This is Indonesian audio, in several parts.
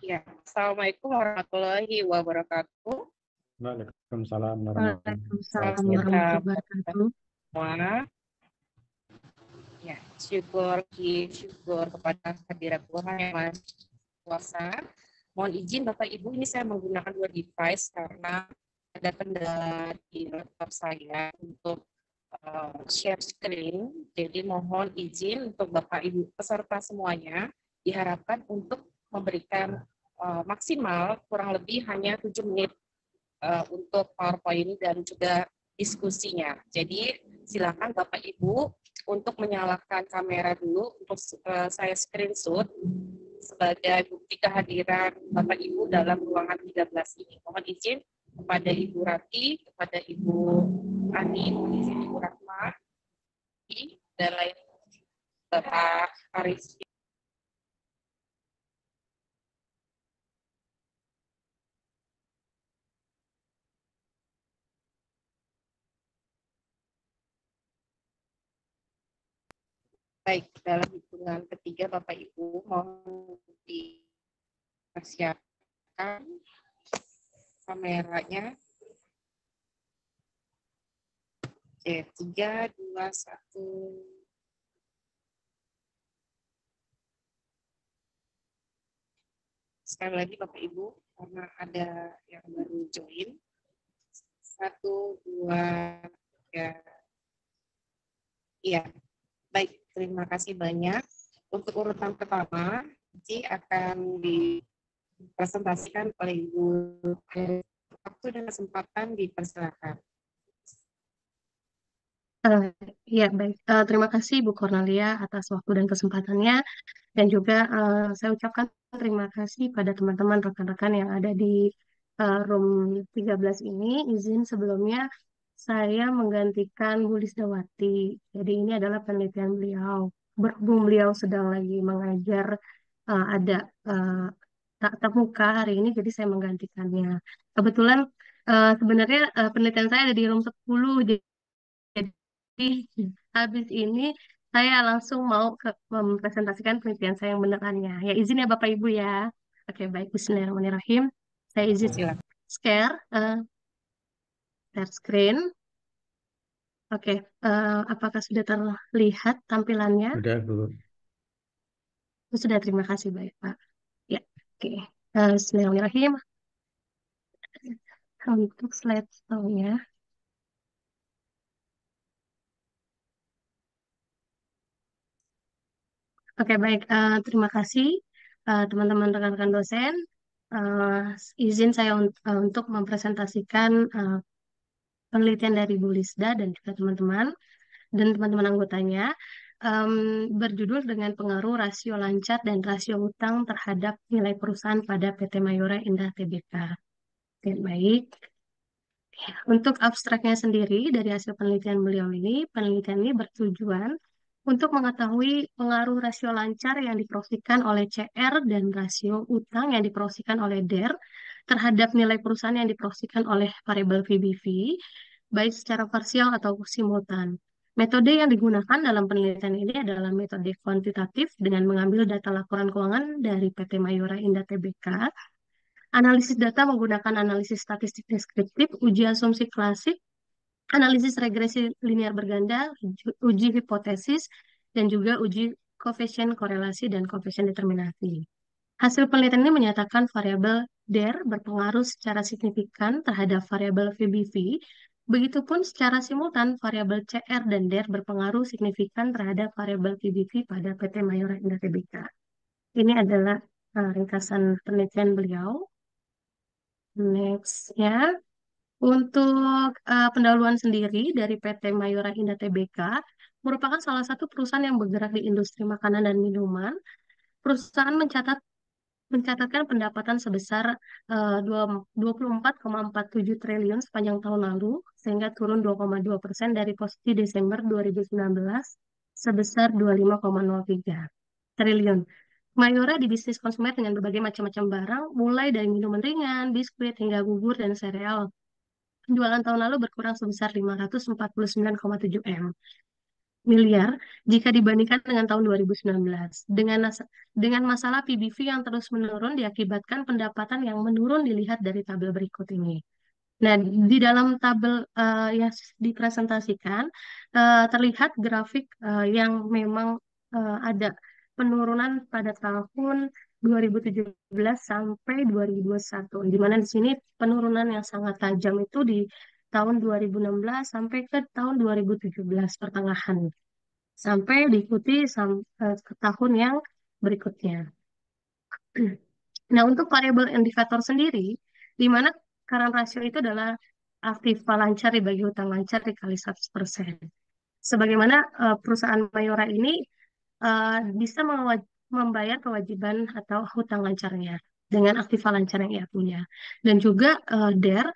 Ya, Assalamualaikum warahmatullahi wabarakatuh. Waalaikumsalam warahmatullahi Waalaikumsalam Salam wabarakatuh. sejahtera warahmatullahi buat wabarakatuh. semua. Ya, syukur kepada hadirat Tuhan yang Maha Kuasa. Mohon izin Bapak Ibu, ini saya menggunakan dua device karena ada kendala di laptop saya untuk share screen. Jadi mohon izin untuk Bapak Ibu peserta semuanya diharapkan untuk memberikan maksimal kurang lebih hanya 7 menit untuk PowerPoint dan juga diskusinya. Jadi silakan Bapak Ibu untuk menyalakan kamera dulu untuk saya screenshot sebagai bukti kehadiran Bapak Ibu dalam ruangan 13 ini. Mohon izin kepada Ibu Rati, kepada Ibu Ani, mohon izin Ibu Rahma, dan lain Bapak Aris. Baik, dalam hitungan ketiga Bapak Ibu mohon dipersiapkan kameranya. Oke, 3, 2, 1. Sekali lagi Bapak Ibu, karena ada yang baru join. 1, 2, 3. Iya, baik. Terima kasih banyak. Untuk urutan pertama, akan dipresentasikan oleh Ibu. Waktu dan kesempatan dipersilakan. Ya, baik. Terima kasih Bu Cornelia atas waktu dan kesempatannya. Dan juga saya ucapkan terima kasih pada teman-teman rekan-rekan yang ada di room 13 ini. Izin sebelumnya saya menggantikan Bu Lisdawati. Jadi ini adalah penelitian beliau. Berhubung beliau sedang lagi mengajar ada tatap muka hari ini, jadi saya menggantikannya. Kebetulan sebenarnya penelitian saya ada di room 10, jadi habis ini saya langsung mau mempresentasikan penelitian saya yang benerannya. Ya izin ya Bapak Ibu ya. Oke baik, Bismillahirrahmanirrahim. Saya izin Silakan. share screen. Oke, apakah sudah terlihat tampilannya? Sudah, Bu. Sudah, terima kasih baik Pak. Ya, oke. Bismillahirrahmanirrahim. Untuk slide show-nya. Oke, baik. Terima kasih teman-teman rekan-rekan dosen. Izin saya untuk mempresentasikan penelitian dari Bu Lisda dan juga teman-teman dan teman-teman anggotanya berjudul dengan pengaruh rasio lancar dan rasio utang terhadap nilai perusahaan pada PT Mayora Indah Tbk. Oke, baik. Untuk abstraknya sendiri dari hasil penelitian beliau ini, penelitian ini bertujuan untuk mengetahui pengaruh rasio lancar yang diprosesikan oleh CR dan rasio utang yang diprosesikan oleh DER terhadap nilai perusahaan yang diprosesikan oleh variabel VBV, baik secara parsial atau simultan. Metode yang digunakan dalam penelitian ini adalah metode kuantitatif dengan mengambil data laporan keuangan dari PT Mayora Indah Tbk. Analisis data menggunakan analisis statistik deskriptif, uji asumsi klasik, analisis regresi linear berganda, uji hipotesis, dan juga uji koefisien korelasi dan koefisien determinasi. Hasil penelitian ini menyatakan variabel DER berpengaruh secara signifikan terhadap variabel VBV, begitupun secara simultan variabel CR dan DER berpengaruh signifikan terhadap variabel VBV pada PT Mayora Indah Tbk. Ini adalah ringkasan penelitian beliau. Next-nya, untuk pendahuluan sendiri dari PT Mayora Indah Tbk merupakan salah satu perusahaan yang bergerak di industri makanan dan minuman. Perusahaan mencatatkan pendapatan sebesar 24,47 triliun sepanjang tahun lalu, sehingga turun 2,2% dari posisi Desember 2019 sebesar 25,03 triliun. Mayora di bisnis konsumer dengan berbagai macam-macam barang, mulai dari minuman ringan, biskuit, hingga bubur dan sereal. Penjualan tahun lalu berkurang sebesar 549,7 M. miliar jika dibandingkan dengan tahun 2019. Dengan masalah PBV yang terus menurun diakibatkan pendapatan yang menurun dilihat dari tabel berikut ini. Nah, di dalam tabel yang dipresentasikan terlihat grafik yang memang ada penurunan pada tahun 2017 sampai 2021, di mana di sini penurunan yang sangat tajam itu di tahun 2016 sampai ke tahun 2017 pertengahan, sampai diikuti ke tahun yang berikutnya. Nah, untuk variabel indikator sendiri, di mana current ratio itu adalah aktiva lancar dibagi hutang lancar dikali 100%. Sebagaimana perusahaan Mayora ini bisa membayar kewajiban atau hutang lancarnya dengan aktiva lancar yang ia punya. Dan juga DER,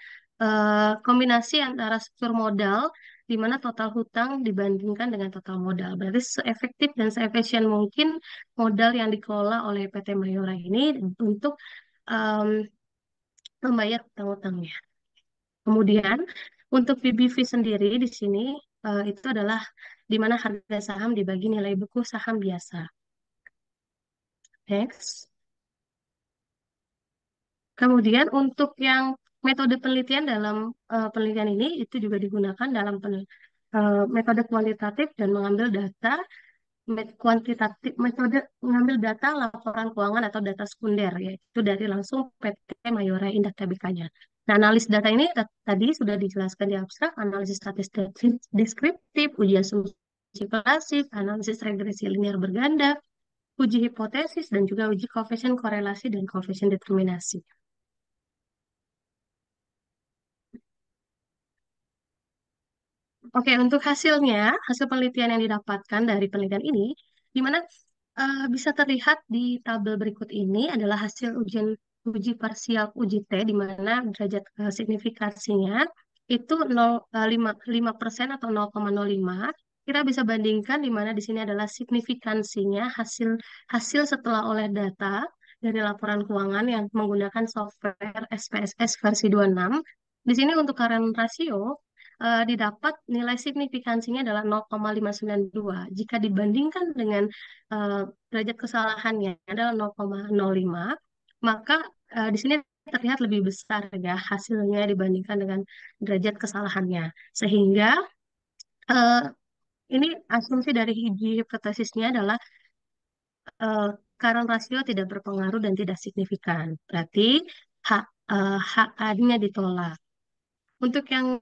kombinasi antara struktur modal di mana total hutang dibandingkan dengan total modal. Berarti seefektif dan seefisien mungkin modal yang dikelola oleh PT Mayora ini untuk em, membayar hutang-hutangnya. Kemudian untuk PBV sendiri di sini itu adalah di mana harga saham dibagi nilai buku saham biasa. Next. Kemudian untuk yang metode penelitian dalam penelitian ini itu juga digunakan dalam metode kuantitatif dan mengambil data kuantitatif, metode mengambil data laporan keuangan atau data sekunder, yaitu dari langsung PT Mayora Indah Tbk-nya. Nah, analis data ini tadi sudah dijelaskan di abstrak, analisis statistik deskriptif, uji asumsi klasik, analisis regresi linear berganda, uji hipotesis, dan juga uji koefisien korelasi dan koefisien determinasi. Oke, untuk hasilnya, hasil penelitian yang didapatkan dari penelitian ini, di mana bisa terlihat di tabel berikut ini adalah hasil uji parsial uji T, di mana derajat signifikasinya itu 5% atau 0,05. Kita bisa bandingkan di mana di sini adalah signifikansinya hasil setelah oleh data dari laporan keuangan yang menggunakan software SPSS versi 26. Di sini untuk current ratio didapat nilai signifikansinya adalah 0,592. Jika dibandingkan dengan derajat kesalahannya adalah 0,05, maka di sini terlihat lebih besar ya hasilnya dibandingkan dengan derajat kesalahannya. Sehingga eh, ini asumsi dari uji hipotesisnya adalah eh, current ratio tidak berpengaruh dan tidak signifikan. Berarti HA-nya ditolak. Untuk yang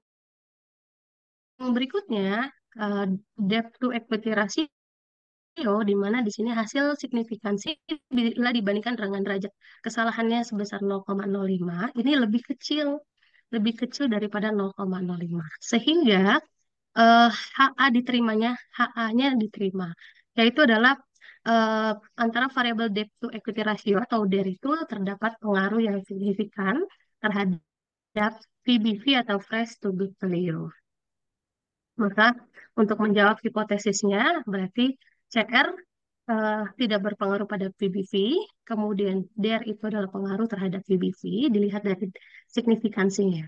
berikutnya, eh, debt to equity ratio, di mana di sini hasil signifikansi bila dibandingkan dengan derajat kesalahannya sebesar 0,05, ini lebih kecil daripada 0,05. Sehingga HA diterimanya, HA-nya diterima, yaitu adalah eh, antara variabel debt to equity ratio atau DER itu terdapat pengaruh yang signifikan terhadap PBV atau price to book value. Maka untuk menjawab hipotesisnya berarti CR tidak berpengaruh pada PBV, kemudian DER itu adalah pengaruh terhadap PBV dilihat dari signifikansinya.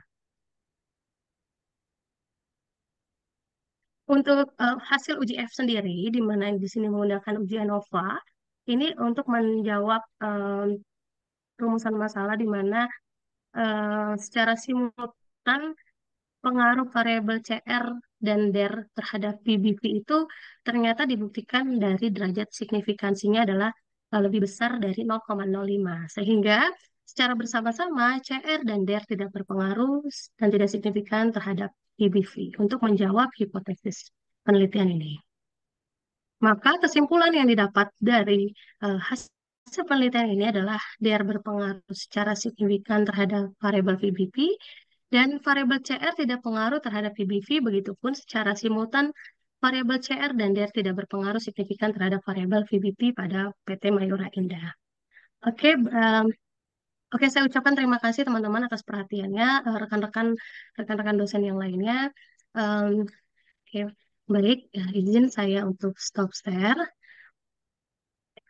Untuk hasil uji F sendiri, di mana di sini menggunakan uji ANOVA, ini untuk menjawab rumusan masalah di mana secara simultan pengaruh variabel CR dan DER terhadap PBV itu ternyata dibuktikan dari derajat signifikansinya adalah lebih besar dari 0,05. Sehingga secara bersama-sama CR dan DER tidak berpengaruh dan tidak signifikan terhadap PBV untuk menjawab hipotesis penelitian ini. Maka kesimpulan yang didapat dari hasil penelitian ini adalah DER berpengaruh secara signifikan terhadap variabel PBV dan variabel CR tidak pengaruh terhadap PBV, begitupun secara simultan variabel CR dan DER tidak berpengaruh signifikan terhadap variabel VBP pada PT Mayora Indah. Oke, oke, saya ucapkan terima kasih teman-teman atas perhatiannya, rekan-rekan dosen yang lainnya. Oke, baik, izin saya untuk stop share.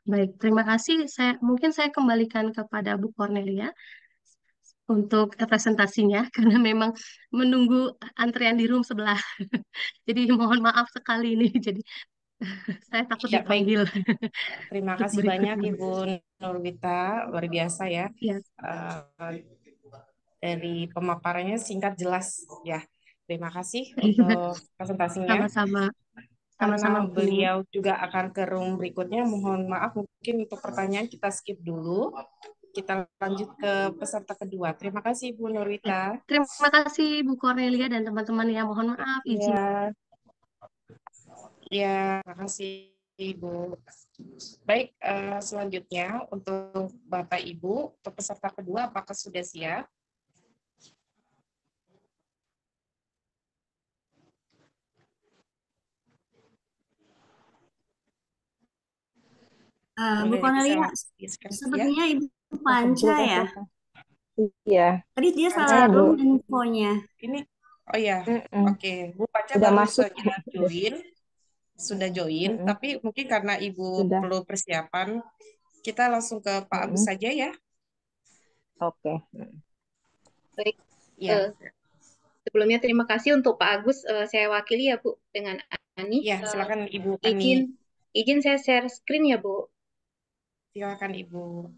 Baik, terima kasih. Mungkin saya kembalikan kepada Bu Cornelia. untuk presentasinya karena memang menunggu antrian di room sebelah. Jadi mohon maaf sekali ini. Jadi saya takut Ya, baik. dipanggil Terima untuk kasih banyak berikutnya. Ibu Nurwita, luar biasa ya. Ya, Eh, dari pemaparannya singkat jelas ya. Terima kasih untuk presentasinya. sama-sama, sama-sama Karena Bu. beliau juga akan ke room berikutnya, mohon maaf mungkin untuk pertanyaan kita skip dulu. Kita lanjut ke peserta kedua. Terima kasih Ibu Ya, Nurwita. terima kasih Bu Cornelia dan teman-teman yang mohon maaf izin. Ya, ya, terima kasih Ibu. Baik, selanjutnya untuk Bapak Ibu, untuk peserta kedua, apakah sudah siap? Bu Boleh bisa Cornelia, di-share ya? sepertinya Ibu Oh, Panca belum ya. siapa? Iya, Tadi dia salah Panca, saya Bu. room infonya. ini, oh ya, Mm-mm. oke. Bu Panca Udah baru masuk. saja join, Mm-mm. tapi mungkin karena Ibu Sudah. perlu persiapan, kita langsung ke Pak Agus Mm-mm. saja ya. Oke. Baik, Ya, sebelumnya terima kasih untuk Pak Agus. Saya wakili ya Bu dengan Ani. ya, silakan Ibu Ani. Izin saya share screen ya Bu. Silakan Ibu.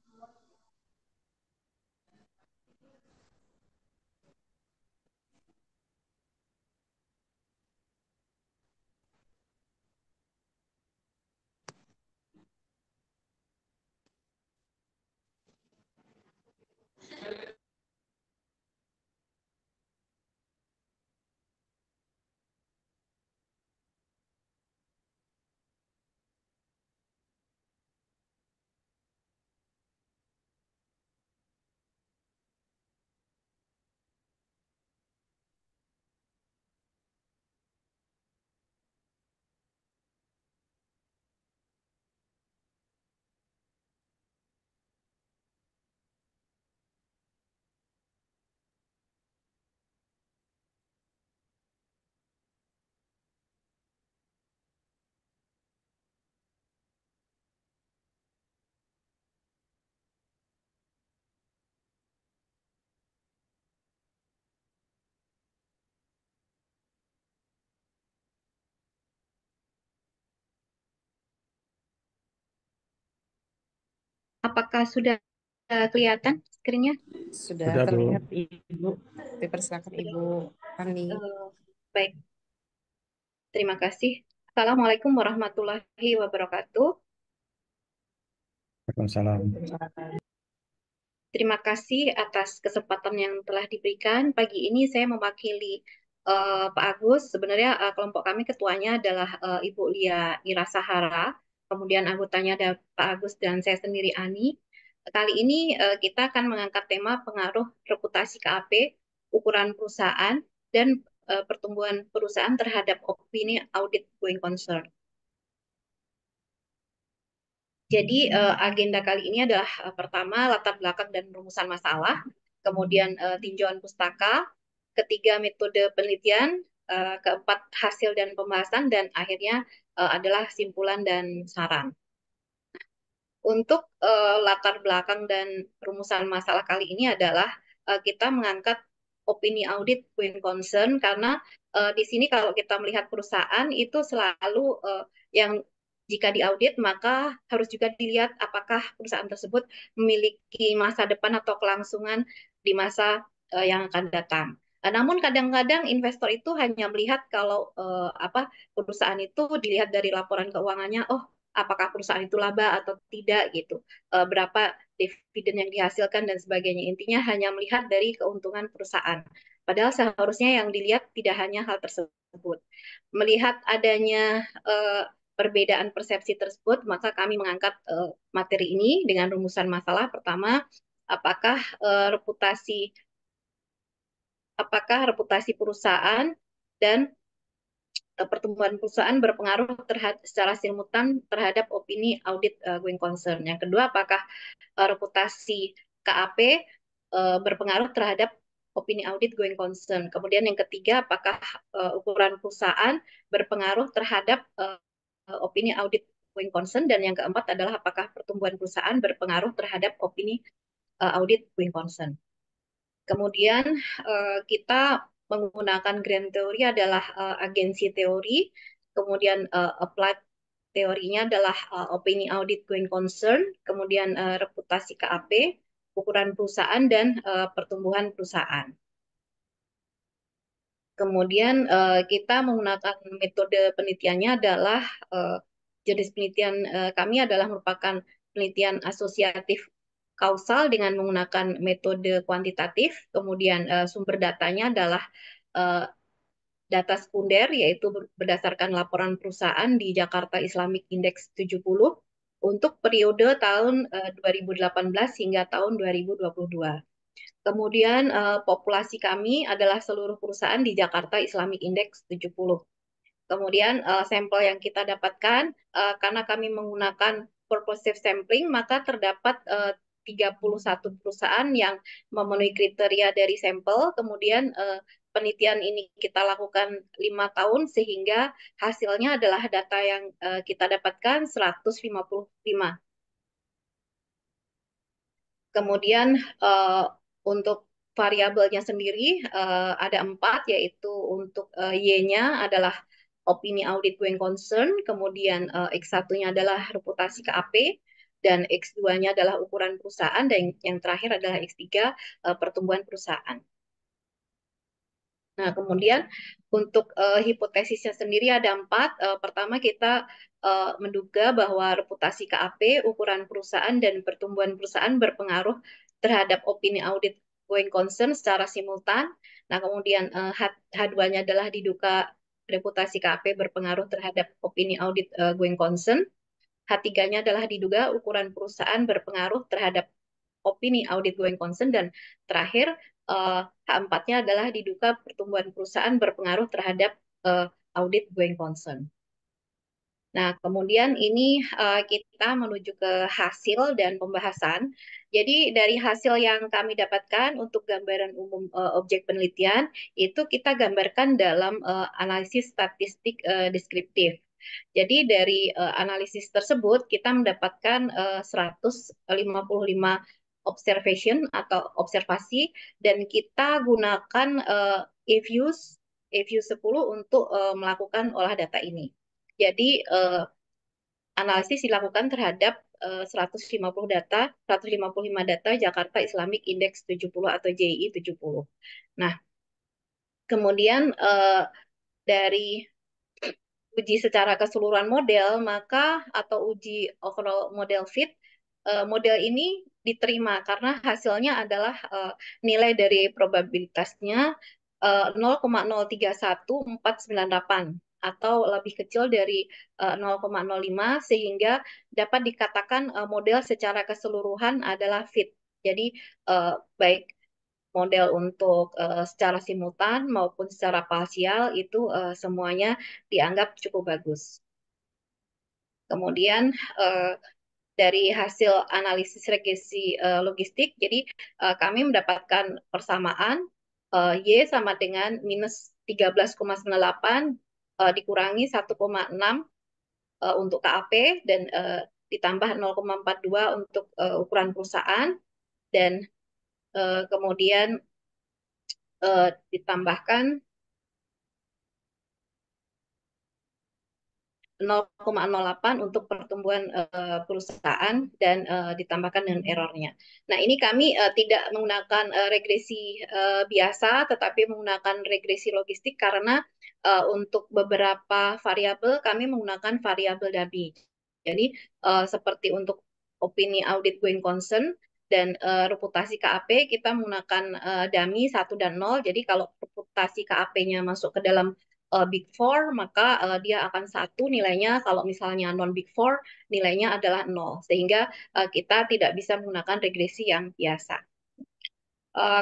Apakah sudah kelihatan screen-nya? Sudah Sudah Bu. terlihat Ibu. Dipersilakan Ibu Ani. Baik, terima kasih. Assalamualaikum warahmatullahi wabarakatuh. Waalaikumsalam. Terima kasih atas kesempatan yang telah diberikan. Pagi ini saya mewakili Pak Agus. Sebenarnya kelompok kami ketuanya adalah Ibu Lia Ira Sahara, kemudian anggotanya ada Pak Agus dan saya sendiri Ani. Kali ini kita akan mengangkat tema pengaruh reputasi KAP, ukuran perusahaan, dan pertumbuhan perusahaan terhadap opini audit going concern. Jadi agenda kali ini adalah pertama latar belakang dan rumusan masalah, kemudian tinjauan pustaka, ketiga metode penelitian, keempat hasil dan pembahasan, dan akhirnya adalah simpulan dan saran. Untuk latar belakang dan rumusan masalah kali ini adalah kita mengangkat opini audit going concern karena di sini kalau kita melihat perusahaan itu selalu yang jika diaudit maka harus juga dilihat apakah perusahaan tersebut memiliki masa depan atau kelangsungan di masa yang akan datang. Namun kadang-kadang investor itu hanya melihat kalau perusahaan itu dilihat dari laporan keuangannya, oh apakah perusahaan itu laba atau tidak gitu, berapa dividen yang dihasilkan dan sebagainya. Intinya hanya melihat dari keuntungan perusahaan. Padahal seharusnya yang dilihat tidak hanya hal tersebut. Melihat adanya perbedaan persepsi tersebut, maka kami mengangkat materi ini dengan rumusan masalah. Pertama, apakah reputasi perusahaan dan pertumbuhan perusahaan berpengaruh secara simultan terhadap opini audit going concern. Yang kedua, apakah reputasi KAP berpengaruh terhadap opini audit going concern. Kemudian yang ketiga, apakah ukuran perusahaan berpengaruh terhadap opini audit going concern. Dan yang keempat adalah apakah pertumbuhan perusahaan berpengaruh terhadap opini audit going concern. Kemudian kita menggunakan grand teori adalah agensi teori, kemudian applied teorinya adalah opini audit going concern, kemudian reputasi KAP, ukuran perusahaan, dan pertumbuhan perusahaan. Kemudian kita menggunakan metode penelitiannya adalah jenis penelitian kami adalah merupakan penelitian asosiatif kausal dengan menggunakan metode kuantitatif. Kemudian sumber datanya adalah eh, data sekunder yaitu berdasarkan laporan perusahaan di Jakarta Islamic Index 70 untuk periode tahun 2018 hingga tahun 2022. Kemudian populasi kami adalah seluruh perusahaan di Jakarta Islamic Index 70. Kemudian sampel yang kita dapatkan karena kami menggunakan purposive sampling maka terdapat 31 perusahaan yang memenuhi kriteria dari sampel. Kemudian penelitian ini kita lakukan 5 tahun sehingga hasilnya adalah data yang kita dapatkan 155. Kemudian untuk variabelnya sendiri ada 4, yaitu untuk Y-nya adalah opini audit going concern, kemudian X1-nya adalah reputasi KAP, dan X2-nya adalah ukuran perusahaan, dan yang terakhir adalah X3 pertumbuhan perusahaan. Nah, kemudian untuk hipotesisnya sendiri ada 4. Pertama kita menduga bahwa reputasi KAP, ukuran perusahaan, dan pertumbuhan perusahaan berpengaruh terhadap opini audit going concern secara simultan. Nah, kemudian H2-nya adalah diduga reputasi KAP berpengaruh terhadap opini audit going concern. H3-nya adalah diduga ukuran perusahaan berpengaruh terhadap opini audit going concern, dan terakhir H4-nya adalah diduga pertumbuhan perusahaan berpengaruh terhadap audit going concern. Nah, kemudian ini kita menuju ke hasil dan pembahasan. Jadi dari hasil yang kami dapatkan untuk gambaran umum objek penelitian, itu kita gambarkan dalam analisis statistik deskriptif. Jadi dari analisis tersebut kita mendapatkan 155 observation atau observasi, dan kita gunakan eViews 10 untuk melakukan olah data ini. Jadi analisis dilakukan terhadap 155 data Jakarta Islamic Index 70 atau JII 70. Nah, kemudian dari uji secara keseluruhan model, maka atau uji overall model fit, model ini diterima karena hasilnya adalah nilai dari probabilitasnya 0,031498 atau lebih kecil dari 0,05, sehingga dapat dikatakan model secara keseluruhan adalah fit. Jadi baik model untuk secara simultan maupun secara parsial itu semuanya dianggap cukup bagus. Kemudian dari hasil analisis regresi logistik, jadi kami mendapatkan persamaan Y sama dengan minus 13,98 dikurangi 1,6 untuk KAP, dan ditambah 0,42 untuk ukuran perusahaan, dan kemudian ditambahkan 0,08 untuk pertumbuhan perusahaan, dan ditambahkan dengan errornya. Nah, ini kami tidak menggunakan regresi biasa, tetapi menggunakan regresi logistik karena untuk beberapa variabel kami menggunakan variabel dummy. Jadi seperti untuk opini audit going concern dan reputasi KAP kita menggunakan dummy 1 dan 0. Jadi kalau reputasi KAP-nya masuk ke dalam Big Four, maka dia akan 1 nilainya. Kalau misalnya non Big Four, nilainya adalah 0. Sehingga kita tidak bisa menggunakan regresi yang biasa.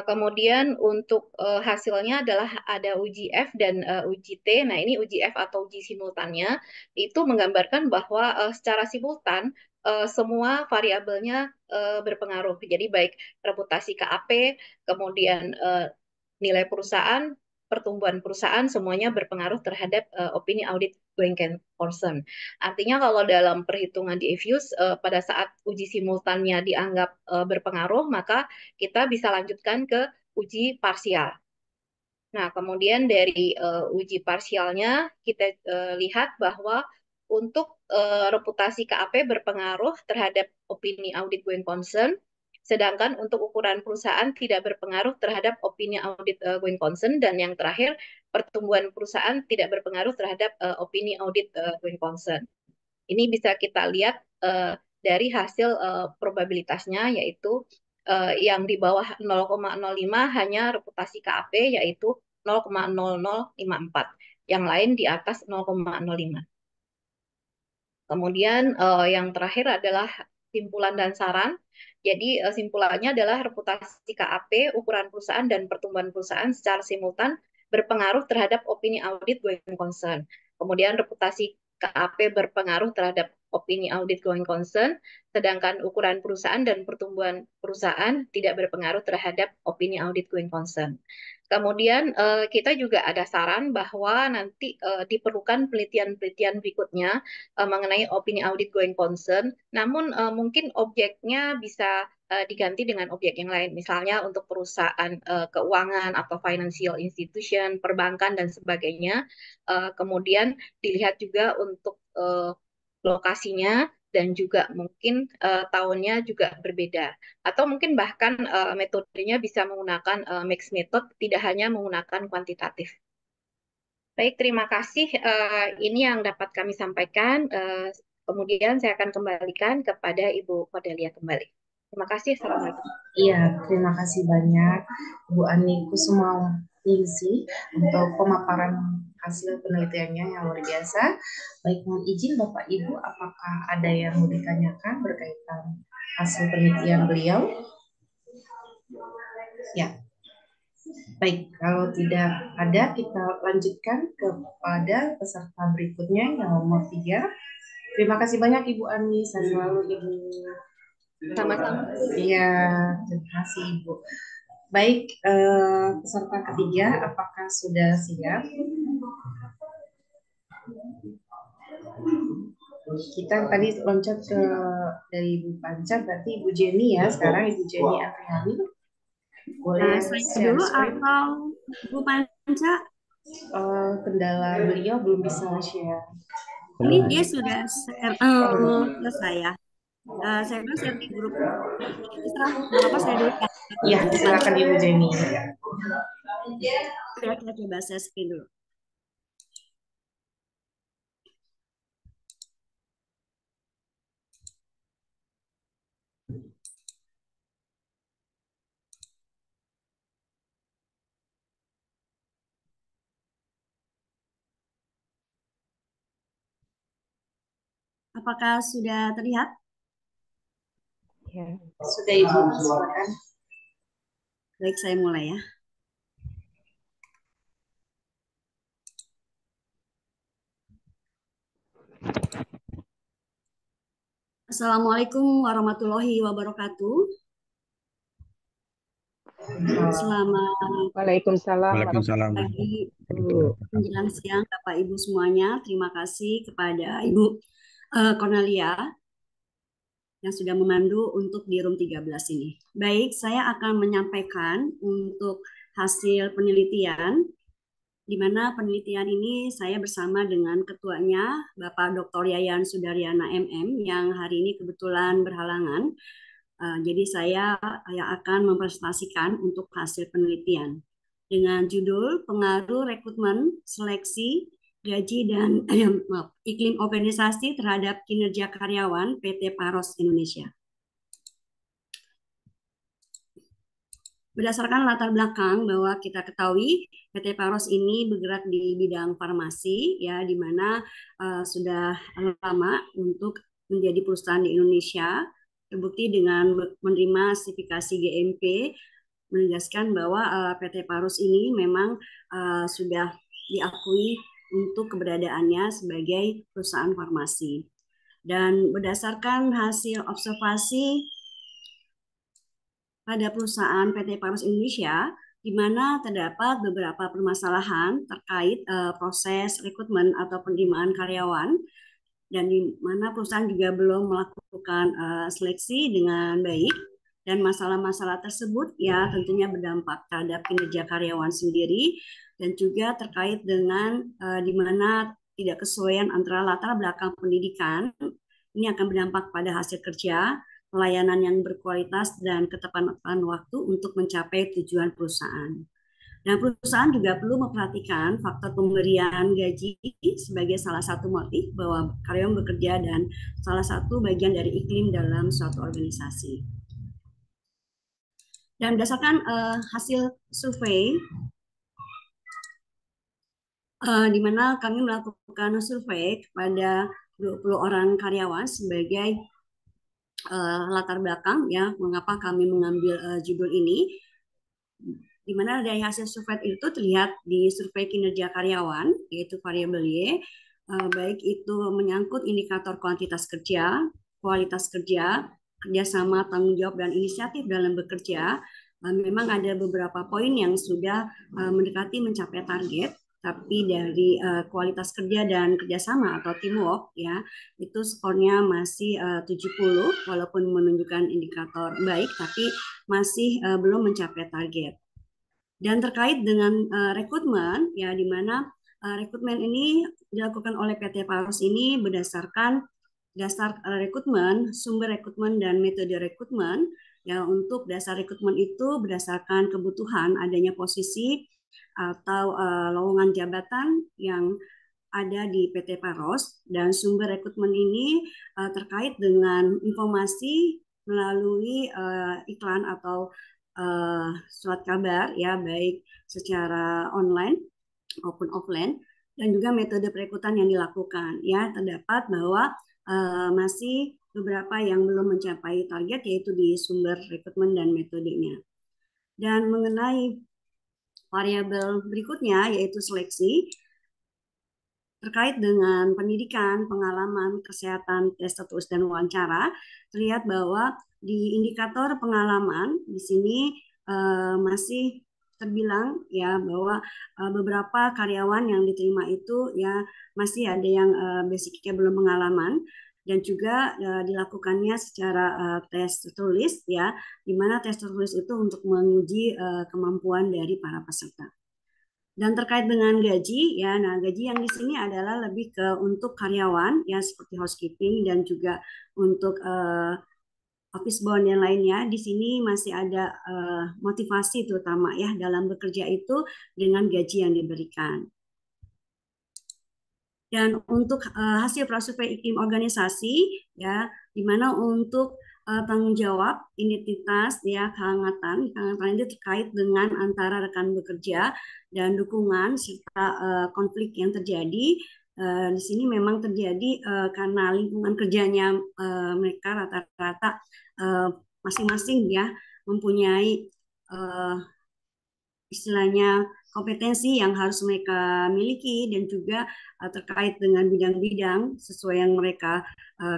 Kemudian untuk hasilnya adalah ada uji F dan uji T. Nah, ini uji F atau uji simultannya itu menggambarkan bahwa secara simultan semua variabelnya berpengaruh. Jadi baik reputasi KAP, kemudian nilai perusahaan, pertumbuhan perusahaan, semuanya berpengaruh terhadap opini audit going concern. Artinya kalau dalam perhitungan di eViews pada saat uji simultannya dianggap berpengaruh, maka kita bisa lanjutkan ke uji parsial. Nah, kemudian dari uji parsialnya kita lihat bahwa untuk reputasi KAP berpengaruh terhadap opini audit going concern, sedangkan untuk ukuran perusahaan tidak berpengaruh terhadap opini audit going concern, dan yang terakhir pertumbuhan perusahaan tidak berpengaruh terhadap opini audit going concern. Ini bisa kita lihat dari hasil probabilitasnya, yaitu yang di bawah 0,05 hanya reputasi KAP, yaitu 0,0054. Yang lain di atas 0,05. Kemudian yang terakhir adalah simpulan dan saran. Jadi simpulannya adalah reputasi KAP, ukuran perusahaan, dan pertumbuhan perusahaan secara simultan berpengaruh terhadap opini audit going concern. Kemudian reputasi KAP berpengaruh terhadap opini audit going concern, sedangkan ukuran perusahaan dan pertumbuhan perusahaan tidak berpengaruh terhadap opini audit going concern. Kemudian kita juga ada saran bahwa nanti diperlukan penelitian-penelitian berikutnya mengenai opini audit going concern, namun mungkin objeknya bisa diganti dengan objek yang lain, misalnya untuk perusahaan keuangan atau financial institution, perbankan, dan sebagainya. Kemudian dilihat juga untuk lokasinya, dan juga mungkin tahunnya juga berbeda. Atau mungkin bahkan metodenya bisa menggunakan mixed method, tidak hanya menggunakan kuantitatif. Baik, terima kasih. Ini yang dapat kami sampaikan. Kemudian saya akan kembalikan kepada Ibu Cordelia kembali. Terima kasih. Assalamualaikum. Iya, terima kasih banyak Bu Ani Kusumawningsih untuk pemaparan hasil penelitiannya yang luar biasa. Baik, mohon izin Bapak Ibu, apakah ada yang mau ditanyakan berkaitan hasil penelitian beliau? Ya. Baik, kalau tidak ada, kita lanjutkan kepada peserta berikutnya yang nomor 3. Terima kasih banyak Ibu Ani, saya selalu Ibu. Sama-sama. Iya, terima kasih Ibu. Baik, peserta ketiga, apakah sudah siap? Kita tadi loncat ke dari Ibu Panca, berarti Ibu Jenny ya. Sekarang Ibu Jenny Afriani. Boleh Saya share dulu screen? atau Bu Panca? Kendala beliau belum bisa share. Ini dia sudah selesai ya. Saya bilang saya di grup. Terserah, nggak apa-apa saya dulu ya. Iya, silakan Ibu Jenny. Kita coba saya screen dulu. Apakah sudah terlihat? Ya. Sudah Ibu, silakan. Baik, saya mulai ya. Assalamualaikum warahmatullahi wabarakatuh. Selamat Waalaikumsalam. Waalaikumsalam. pagi, menjelang siang Bapak Ibu semuanya. Terima kasih kepada Ibu Cornelia yang sudah memandu untuk di room 13 ini. Baik, saya akan menyampaikan untuk hasil penelitian, di mana penelitian ini saya bersama dengan ketuanya, Bapak Dr. Yayan Sudaryana MM, yang hari ini kebetulan berhalangan. Jadi saya yang akan mempresentasikan untuk hasil penelitian dengan judul Pengaruh Rekrutmen, Seleksi, Gaji, dan Iklim Organisasi terhadap Kinerja Karyawan PT Paros Indonesia. Berdasarkan latar belakang bahwa kita ketahui PT Paros ini bergerak di bidang farmasi, ya, di mana sudah lama untuk menjadi perusahaan di Indonesia, terbukti dengan menerima sertifikasi GMP, menegaskan bahwa PT Paros ini memang sudah diakui untuk keberadaannya sebagai perusahaan farmasi. Dan berdasarkan hasil observasi pada perusahaan PT Paros Indonesia, di mana terdapat beberapa permasalahan terkait proses rekrutmen atau penerimaan karyawan, dan di mana perusahaan juga belum melakukan seleksi dengan baik, dan masalah-masalah tersebut ya tentunya berdampak terhadap kinerja karyawan sendiri dan juga terkait dengan di mana tidak kesesuaian antara latar belakang pendidikan ini akan berdampak pada hasil kerja, pelayanan yang berkualitas dan ketepatan waktu untuk mencapai tujuan perusahaan. Dan perusahaan juga perlu memperhatikan faktor pemberian gaji sebagai salah satu motif bahwa karyawan bekerja dan salah satu bagian dari iklim dalam suatu organisasi. Dan berdasarkan hasil survei, di mana kami melakukan survei kepada 20 orang karyawan sebagai latar belakang ya mengapa kami mengambil judul ini. Di mana dari hasil survei itu terlihat di survei kinerja karyawan, yaitu variabel Y, baik itu menyangkut indikator kuantitas kerja, kualitas kerja, kerjasama, tanggung jawab, dan inisiatif dalam bekerja, memang ada beberapa poin yang sudah mendekati mencapai target, tapi dari kualitas kerja dan kerjasama atau teamwork, ya, itu skornya masih 70, walaupun menunjukkan indikator baik, tapi masih belum mencapai target. Dan terkait dengan rekrutmen, ya di mana rekrutmen ini dilakukan oleh PT Paros ini berdasarkan dasar rekrutmen, sumber rekrutmen dan metode rekrutmen. Ya untuk dasar rekrutmen itu berdasarkan kebutuhan adanya posisi atau lowongan jabatan yang ada di PT Paros, dan sumber rekrutmen ini terkait dengan informasi melalui iklan atau surat kabar ya baik secara online maupun offline, dan juga metode perekrutan yang dilakukan ya terdapat bahwa masih beberapa yang belum mencapai target yaitu di sumber rekrutmen dan metodenya. Dan mengenai variabel berikutnya yaitu seleksi terkait dengan pendidikan, pengalaman, kesehatan, tes tertulis dan wawancara, terlihat bahwa di indikator pengalaman di sini masih terbilang ya bahwa beberapa karyawan yang diterima itu ya masih ada yang basicnya belum pengalaman, dan juga dilakukannya secara tes tertulis ya, di mana tes tertulis itu untuk menguji kemampuan dari para peserta. Dan terkait dengan gaji, ya, nah gaji yang di sini adalah lebih ke untuk karyawan, ya seperti housekeeping dan juga untuk office bound yang lainnya. Di sini masih ada motivasi terutama ya dalam bekerja itu dengan gaji yang diberikan. Dan untuk hasil prasurvei iklim organisasi, ya, di mana untuk tanggung jawab, identitas, ya, kehangatan itu terkait dengan antara rekan bekerja dan dukungan serta konflik yang terjadi. Di sini memang terjadi karena lingkungan kerjanya mereka rata-rata masing-masing ya mempunyai istilahnya kompetensi yang harus mereka miliki, dan juga terkait dengan bidang-bidang sesuai yang mereka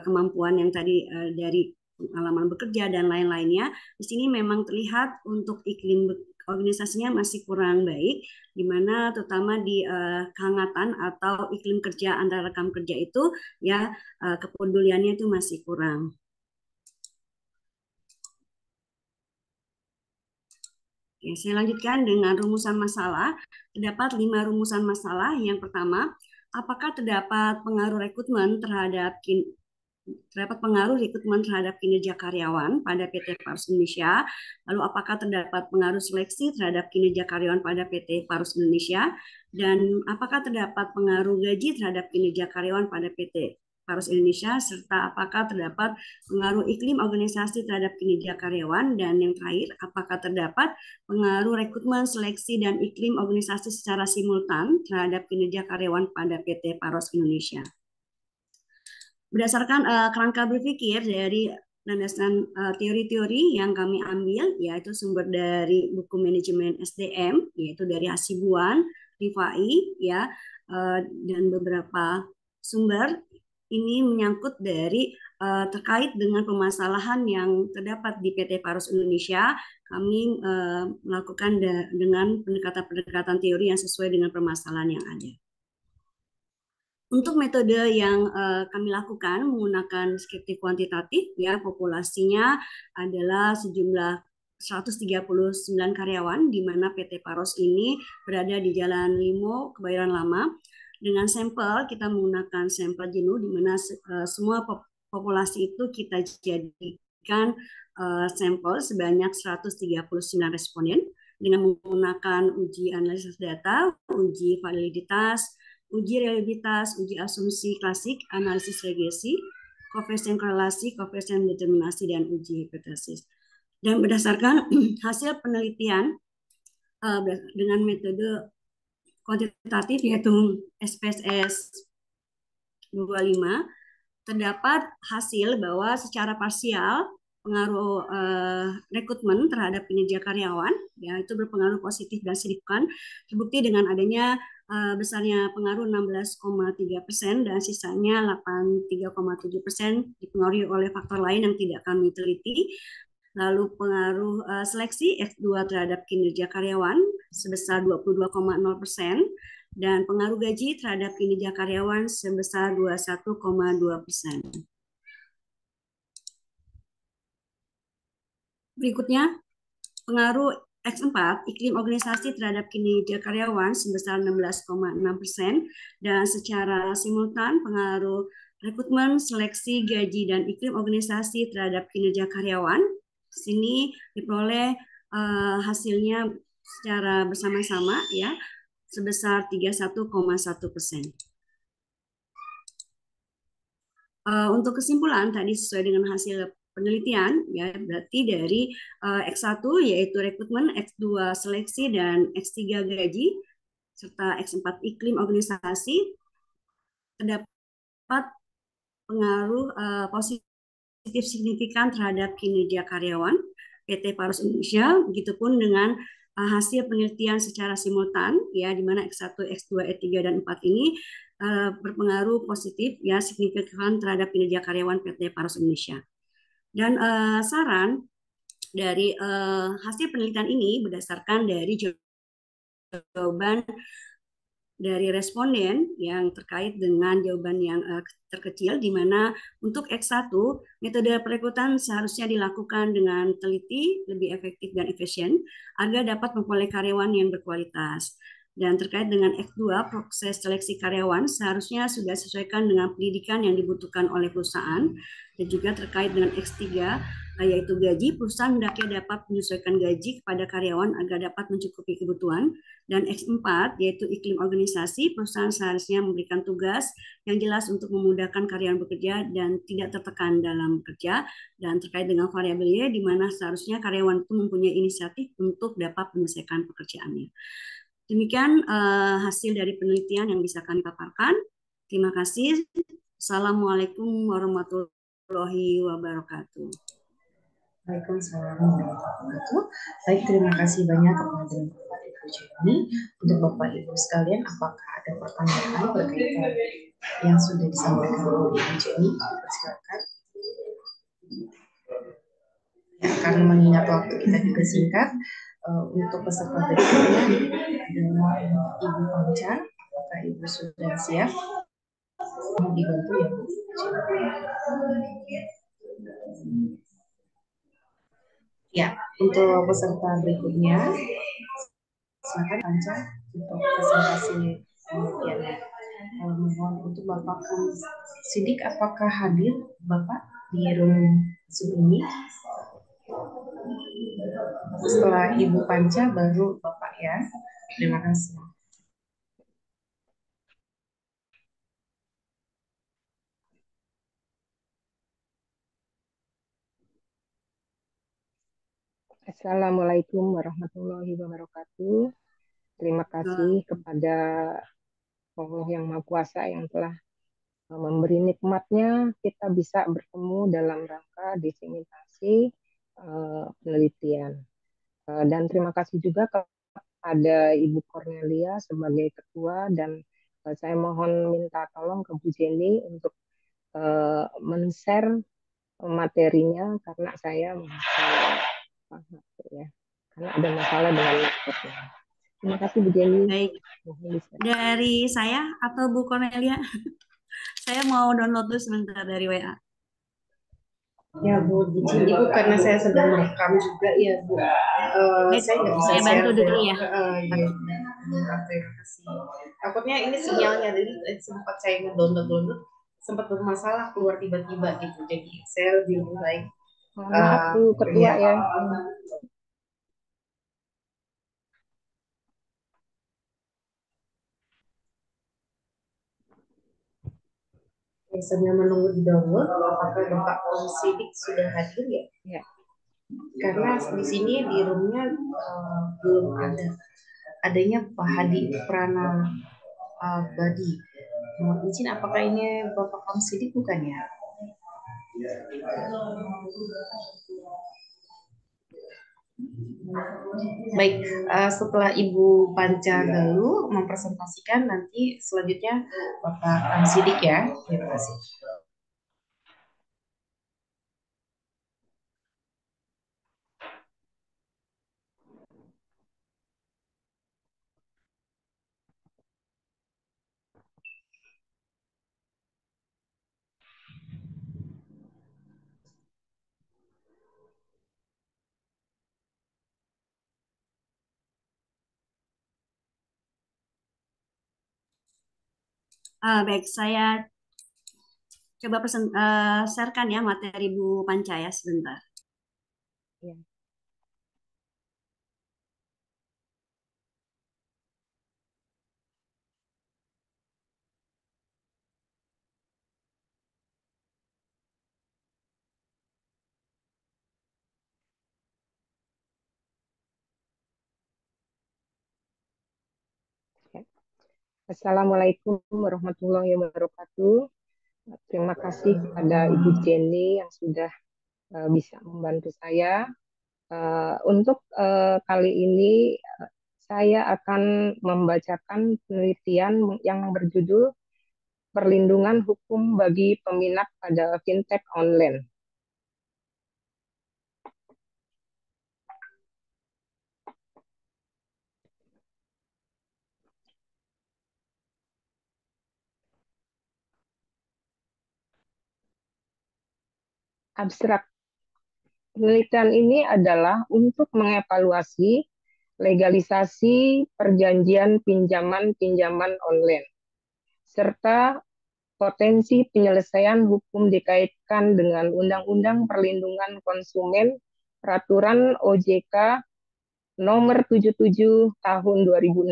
kemampuan yang tadi dari pengalaman bekerja dan lain-lainnya. Di sini memang terlihat untuk iklim organisasinya masih kurang baik, di mana terutama di kehangatan atau iklim kerja antara rekan kerja itu ya kepeduliannya itu masih kurang. Oke, saya lanjutkan dengan rumusan masalah. Terdapat 5 rumusan masalah. Yang pertama, apakah terdapat pengaruh rekrutmen terhadap kinerja karyawan pada PT Paros Indonesia? Lalu apakah terdapat pengaruh seleksi terhadap kinerja karyawan pada PT Paros Indonesia? Dan apakah terdapat pengaruh gaji terhadap kinerja karyawan pada PT Paros Indonesia? Serta apakah terdapat pengaruh iklim organisasi terhadap kinerja karyawan? Dan yang terakhir, apakah terdapat pengaruh rekrutmen, seleksi, dan iklim organisasi secara simultan terhadap kinerja karyawan pada PT Paros Indonesia? Berdasarkan kerangka berpikir dari landasan teori-teori yang kami ambil, yaitu sumber dari buku manajemen SDM, yaitu dari Hasibuan, Rifai, ya, dan beberapa sumber ini menyangkut dari terkait dengan permasalahan yang terdapat di PT Paros Indonesia. Kami melakukan dengan pendekatan-pendekatan teori yang sesuai dengan permasalahan yang ada. Untuk metode yang kami lakukan menggunakan deskriptif kuantitatif, ya populasinya adalah sejumlah 139 karyawan, di mana PT Paros ini berada di Jalan Limo, Kebayoran Lama. Dengan sampel, kita menggunakan sampel jenuh, di mana semua populasi itu kita jadikan sampel sebanyak 139 responden dengan menggunakan uji analisis data, uji validitas, uji reliabilitas, uji asumsi klasik, analisis regresi, koefisien korelasi, koefisien determinasi, dan uji hipotesis. Dan berdasarkan hasil penelitian dengan metode kuantitatif yaitu SPSS 25, terdapat hasil bahwa secara parsial pengaruh rekrutmen terhadap kinerja karyawan, ya itu berpengaruh positif dan signifikan, terbukti dengan adanya besarnya pengaruh 16,3% dan sisanya 83,7% dipengaruhi oleh faktor lain yang tidak kami teliti. Lalu pengaruh seleksi F2 terhadap kinerja karyawan sebesar 22,0%, dan pengaruh gaji terhadap kinerja karyawan sebesar 21,2%. Berikutnya, pengaruh X4, iklim organisasi terhadap kinerja karyawan sebesar 16,6%, dan secara simultan pengaruh rekrutmen, seleksi, gaji, dan iklim organisasi terhadap kinerja karyawan. Di sini diperoleh hasilnya secara bersama-sama, ya, sebesar 31,1%. Untuk kesimpulan tadi sesuai dengan hasil penelitian, ya berarti dari X1 yaitu rekrutmen, X2 seleksi, dan X3 gaji, serta X4 iklim organisasi, terdapat pengaruh positif signifikan terhadap kinerja karyawan PT Paros Indonesia, begitupun dengan hasil penelitian secara simultan, ya di mana X1, X2, E3, dan 4 ini berpengaruh positif, ya signifikan terhadap kinerja karyawan PT Paros Indonesia. Dan saran dari hasil penelitian ini berdasarkan dari jawaban dari responden yang terkait dengan jawaban yang terkecil, di mana untuk X1 metode perekrutan seharusnya dilakukan dengan teliti, lebih efektif dan efisien agar dapat memperoleh karyawan yang berkualitas. Dan terkait dengan X2, proses seleksi karyawan seharusnya sudah sesuaikan dengan pendidikan yang dibutuhkan oleh perusahaan. Dan juga terkait dengan X3, yaitu gaji, perusahaan hendaknya dapat menyesuaikan gaji kepada karyawan agar dapat mencukupi kebutuhan. Dan X4, yaitu iklim organisasi, perusahaan seharusnya memberikan tugas yang jelas untuk memudahkan karyawan bekerja dan tidak tertekan dalam bekerja. Dan terkait dengan variabel Y, di mana seharusnya karyawan itu mempunyai inisiatif untuk dapat menyelesaikan pekerjaannya. Demikian hasil dari penelitian yang bisa kami paparkan. Terima kasih. Assalamualaikum warahmatullahi wabarakatuh. Waalaikumsalam warahmatullahi wabarakatuh. Baik, terima kasih banyak kepada Bapak Ibu Jenny. Untuk Bapak Ibu sekalian, apakah ada pertanyaan berkaitan yang sudah disampaikan oleh Ibu Jenny? Silakan. Ya, karena mengingat waktu kita juga singkat, untuk peserta berikutnya adalah Ibu Panca. Apakah Ibu sudah siap? Mau dibantu ya, Bu? Ya, untuk peserta berikutnya, silakan Panca untuk presentasi penelitiannya. Mohon untuk Bapak Sidik, apakah hadir Bapak di room Zoom ini? Setelah Ibu Panca baru Bapak ya. Terima kasih. Assalamualaikum warahmatullahi wabarakatuh. Terima kasih kepada Allah yang Maha Kuasa yang telah memberi nikmatnya kita bisa bertemu dalam rangka diseminasi penelitian. Dan terima kasih juga kepada Ibu Cornelia sebagai ketua, dan saya mohon minta tolong ke Bu Jenny untuk men-share materinya karena saya ya, karena ada masalah dengan laptopnya. Terima kasih Bu Jenny. Baik, dari saya atau Bu Cornelia? Saya mau download dulu sebentar dari WA. Ya Bu, izin Ibu karena saya sedang merekam juga ya Bu. Baik, Saya nggak bisa saya bantu share. dulu ya. Iya, terima kasih. Takutnya ini sinyalnya, jadi sempat saya ngedownload, sempat bermasalah keluar tiba-tiba gitu. Jadi saya lebih baik. Maaf Bu Ketua ya. Sambil menunggu di download, apakah Bapak Sidik sudah hadir ya? Ya. Karena di sini di roomnya belum adanya Pak Hadi Prana Badi. Mohon izin, apakah ini Bapak Sidik bukan ya? Baik, setelah Ibu Panca Galuh mempresentasikan, nanti selanjutnya Bapak Sidik ya. Terima kasih. Baik, saya coba sharekan ya materi Bu Panca ya sebentar. Ya. Assalamualaikum warahmatullahi wabarakatuh. Terima kasih kepada Ibu Jenny yang sudah bisa membantu saya. Untuk kali ini saya akan membacakan penelitian yang berjudul Perlindungan Hukum bagi Peminat pada Fintech Online. Abstrak penelitian ini adalah untuk mengevaluasi legalisasi perjanjian pinjaman online, serta potensi penyelesaian hukum dikaitkan dengan Undang-Undang Perlindungan Konsumen Peraturan OJK Nomor 77 Tahun 2016.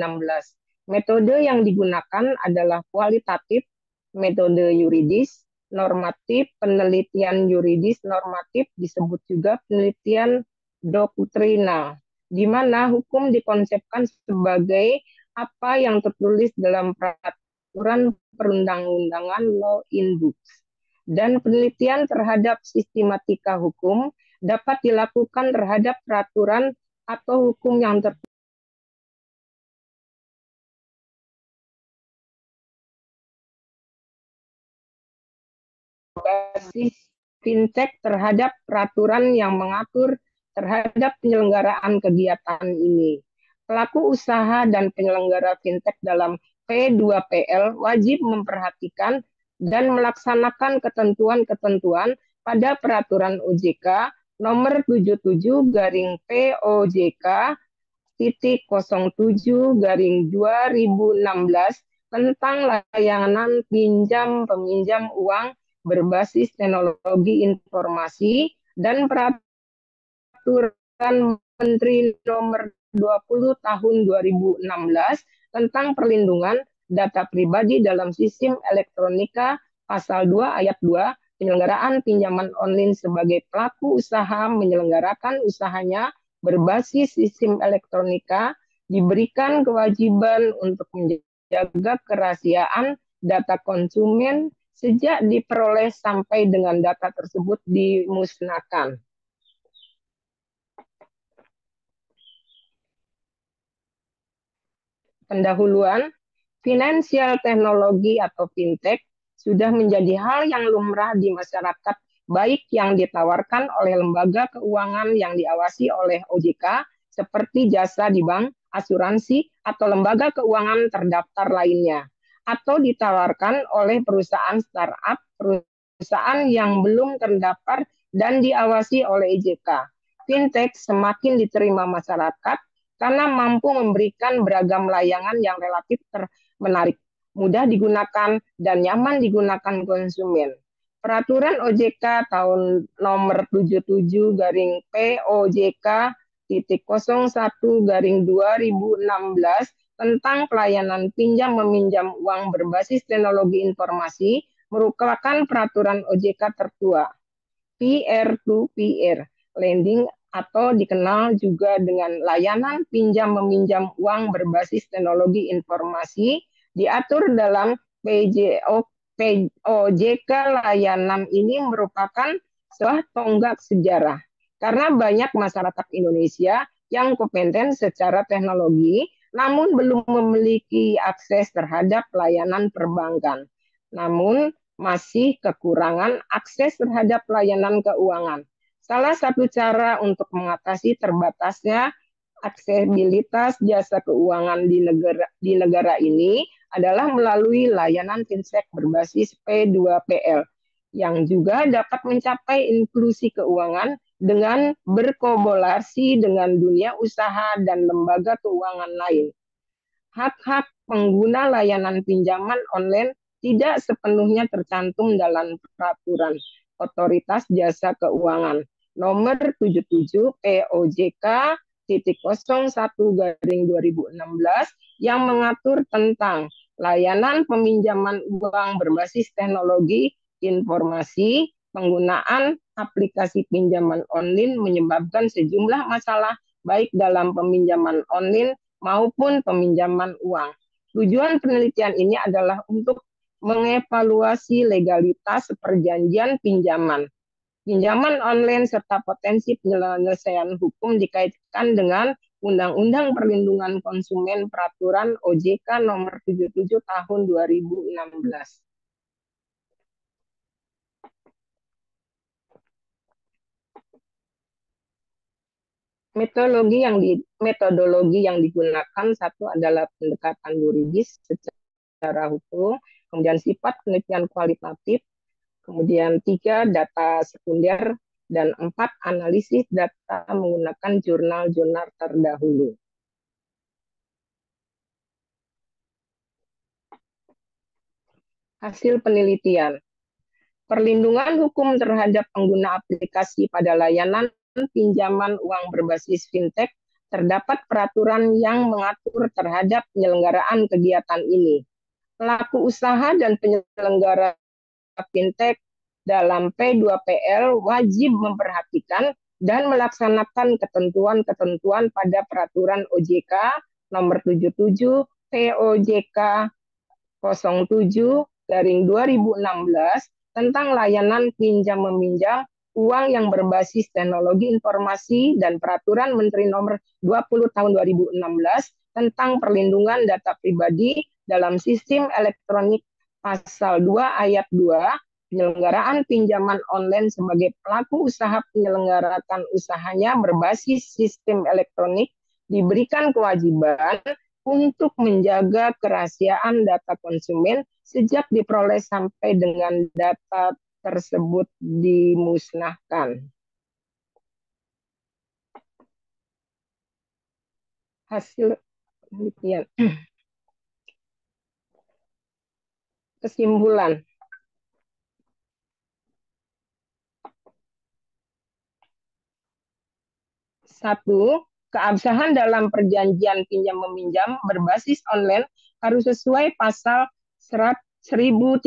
Metode yang digunakan adalah kualitatif, metode yuridis, normatif, penelitian yuridis normatif disebut juga penelitian doktrinal, di mana hukum dikonsepkan sebagai apa yang tertulis dalam peraturan perundang-undangan law in books. Dan penelitian terhadap sistematika hukum dapat dilakukan terhadap peraturan atau hukum yang berbasis fintech terhadap peraturan yang mengatur terhadap penyelenggaraan kegiatan ini. Pelaku usaha dan penyelenggara fintech dalam P2PL wajib memperhatikan dan melaksanakan ketentuan-ketentuan pada peraturan OJK nomor 77/POJK titik 07/2016 tentang layanan pinjam-peminjam uang berbasis teknologi informasi dan peraturan Menteri Nomor 20 Tahun 2016 tentang perlindungan data pribadi dalam sistem elektronika pasal 2 ayat 2 penyelenggaraan pinjaman online sebagai pelaku usaha menyelenggarakan usahanya berbasis sistem elektronika diberikan kewajiban untuk menjaga kerahasiaan data konsumen sejak diperoleh sampai dengan data tersebut dimusnahkan. Pendahuluan, finansial teknologi atau fintech sudah menjadi hal yang lumrah di masyarakat, baik yang ditawarkan oleh lembaga keuangan yang diawasi oleh OJK seperti jasa di bank asuransi, atau lembaga keuangan terdaftar lainnya, atau ditawarkan oleh perusahaan startup, perusahaan yang belum terdaftar dan diawasi oleh OJK. Fintech semakin diterima masyarakat karena mampu memberikan beragam layanan yang relatif menarik, mudah digunakan, dan nyaman digunakan konsumen. Peraturan OJK tahun nomor 77 garing POJK titik 01 garing 2016 tentang pelayanan pinjam meminjam uang berbasis teknologi informasi merupakan peraturan OJK tertua. Peer-to-peer lending atau dikenal juga dengan layanan pinjam meminjam uang berbasis teknologi informasi diatur dalam POJK. Layanan ini merupakan sebuah tonggak sejarah karena banyak masyarakat Indonesia yang kompeten secara teknologi namun belum memiliki akses terhadap layanan perbankan. Namun masih kekurangan akses terhadap layanan keuangan. Salah satu cara untuk mengatasi terbatasnya aksesibilitas jasa keuangan di negara ini adalah melalui layanan fintech berbasis P2PL yang juga dapat mencapai inklusi keuangan dengan berkolaborasi dengan dunia usaha dan lembaga keuangan lain. Hak-hak pengguna layanan pinjaman online tidak sepenuhnya tercantum dalam peraturan Otoritas Jasa Keuangan nomor 77 POJK titik 01 garing 2016 yang mengatur tentang layanan peminjaman uang berbasis teknologi informasi. Penggunaan aplikasi pinjaman online menyebabkan sejumlah masalah baik dalam peminjaman online maupun peminjaman uang. Tujuan penelitian ini adalah untuk mengevaluasi legalitas perjanjian pinjaman online serta potensi penyelesaian hukum dikaitkan dengan Undang-Undang Perlindungan Konsumen Peraturan OJK nomor 77 tahun 2016. Metodologi yang digunakan satu adalah pendekatan yuridis secara hukum, kemudian sifat penelitian kualitatif, kemudian 3 data sekunder, dan 4 analisis data menggunakan jurnal-jurnal terdahulu. Hasil penelitian. Perlindungan hukum terhadap pengguna aplikasi pada layanan pinjaman uang berbasis fintech, terdapat peraturan yang mengatur terhadap penyelenggaraan kegiatan ini. Pelaku usaha dan penyelenggara fintech dalam P2PL wajib memperhatikan dan melaksanakan ketentuan-ketentuan pada peraturan OJK nomor 77 POJK 07 garing 2016 tentang layanan pinjam-meminjam uang yang berbasis teknologi informasi dan peraturan Menteri nomor 20 tahun 2016 tentang perlindungan data pribadi dalam sistem elektronik pasal 2 ayat 2, penyelenggaraan pinjaman online sebagai pelaku usaha penyelenggarakan usahanya berbasis sistem elektronik diberikan kewajiban untuk menjaga kerahasiaan data konsumen sejak diperoleh sampai dengan data tersebut dimusnahkan. Hasil penelitian. Kesimpulan. Satu, keabsahan dalam perjanjian pinjam meminjam berbasis online harus sesuai pasal 1320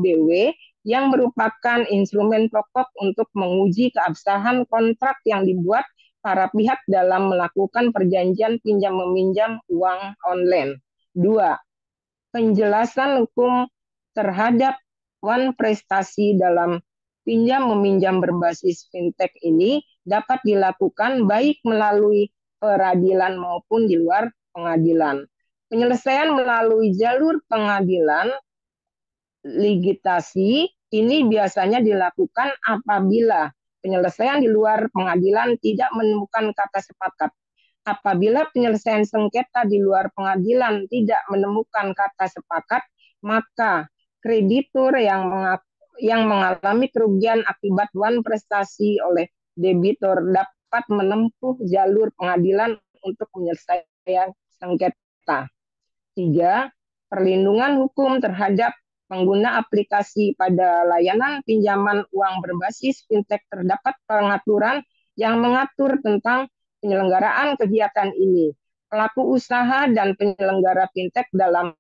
BW yang merupakan instrumen pokok untuk menguji keabsahan kontrak yang dibuat para pihak dalam melakukan perjanjian pinjam meminjam uang online. 2. Penjelasan hukum terhadap prestasi dalam pinjam meminjam berbasis fintech ini dapat dilakukan baik melalui peradilan maupun di luar pengadilan. Penyelesaian melalui jalur pengadilan litigasi ini biasanya dilakukan apabila penyelesaian di luar pengadilan tidak menemukan kata sepakat. apabila penyelesaian sengketa di luar pengadilan tidak menemukan kata sepakat, maka kreditur yang mengalami kerugian akibat wan prestasi oleh debitur dapat menempuh jalur pengadilan untuk menyelesaikan sengketa. 3. Perlindungan hukum terhadap pengguna aplikasi pada layanan pinjaman uang berbasis fintech. Terdapat pengaturan yang mengatur tentang penyelenggaraan kegiatan ini. Pelaku usaha dan penyelenggara fintech dalam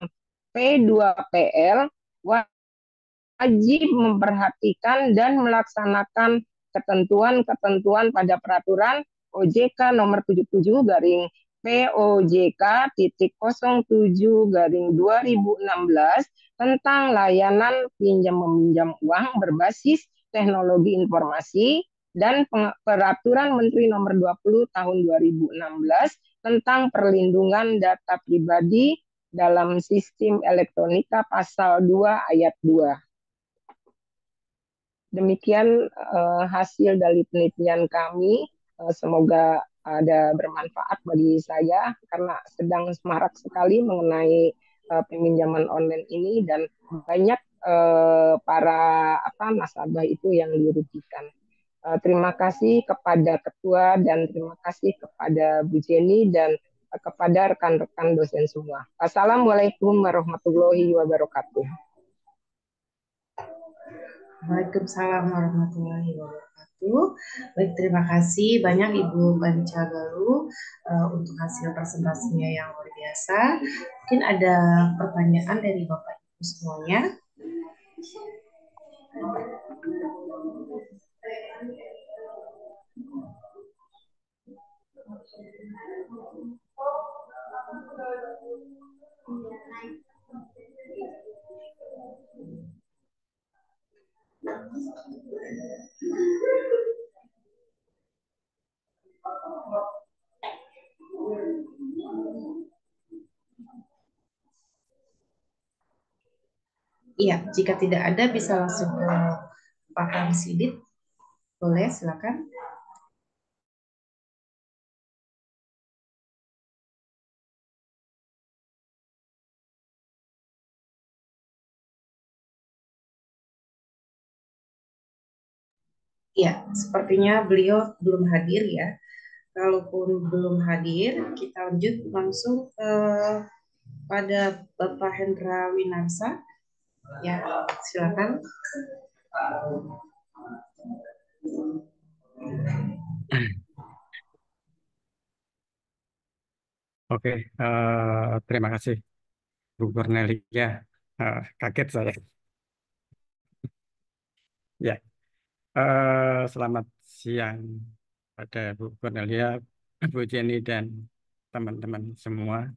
P2PL wajib memperhatikan dan melaksanakan ketentuan-ketentuan pada peraturan OJK nomor 77 garing POJK.07/2016 tentang layanan pinjam meminjam uang berbasis teknologi informasi dan peraturan Menteri nomor 20 tahun 2016 tentang perlindungan data pribadi dalam sistem elektronika pasal 2 ayat 2. Demikian hasil dari penelitian kami. Semoga ada bermanfaat bagi saya karena sedang semarak sekali mengenai peminjaman online ini dan banyak para nasabah itu yang dirugikan. Terima kasih kepada Ketua dan terima kasih kepada Bu Jenny dan kepada rekan-rekan dosen semua. Assalamualaikum warahmatullahi wabarakatuh. Waalaikumsalam warahmatullahi wabarakatuh. Baik, terima kasih banyak Ibu Banca Galuh untuk hasil presentasinya yang luar biasa. Mungkin ada pertanyaan dari Bapak Ibu semuanya. Iya, jika tidak ada bisa langsung ke Pak Hamsidit. Boleh, silakan. Ya, sepertinya beliau belum hadir ya. Kalaupun belum hadir, kita lanjut langsung pada Bapak Hendra Winarsa. Ya, silakan. Oke, terima kasih Bu Cornelia. Kaget saya. Ya, selamat siang pada Bu Cornelia, Bu Jenny dan teman-teman semua.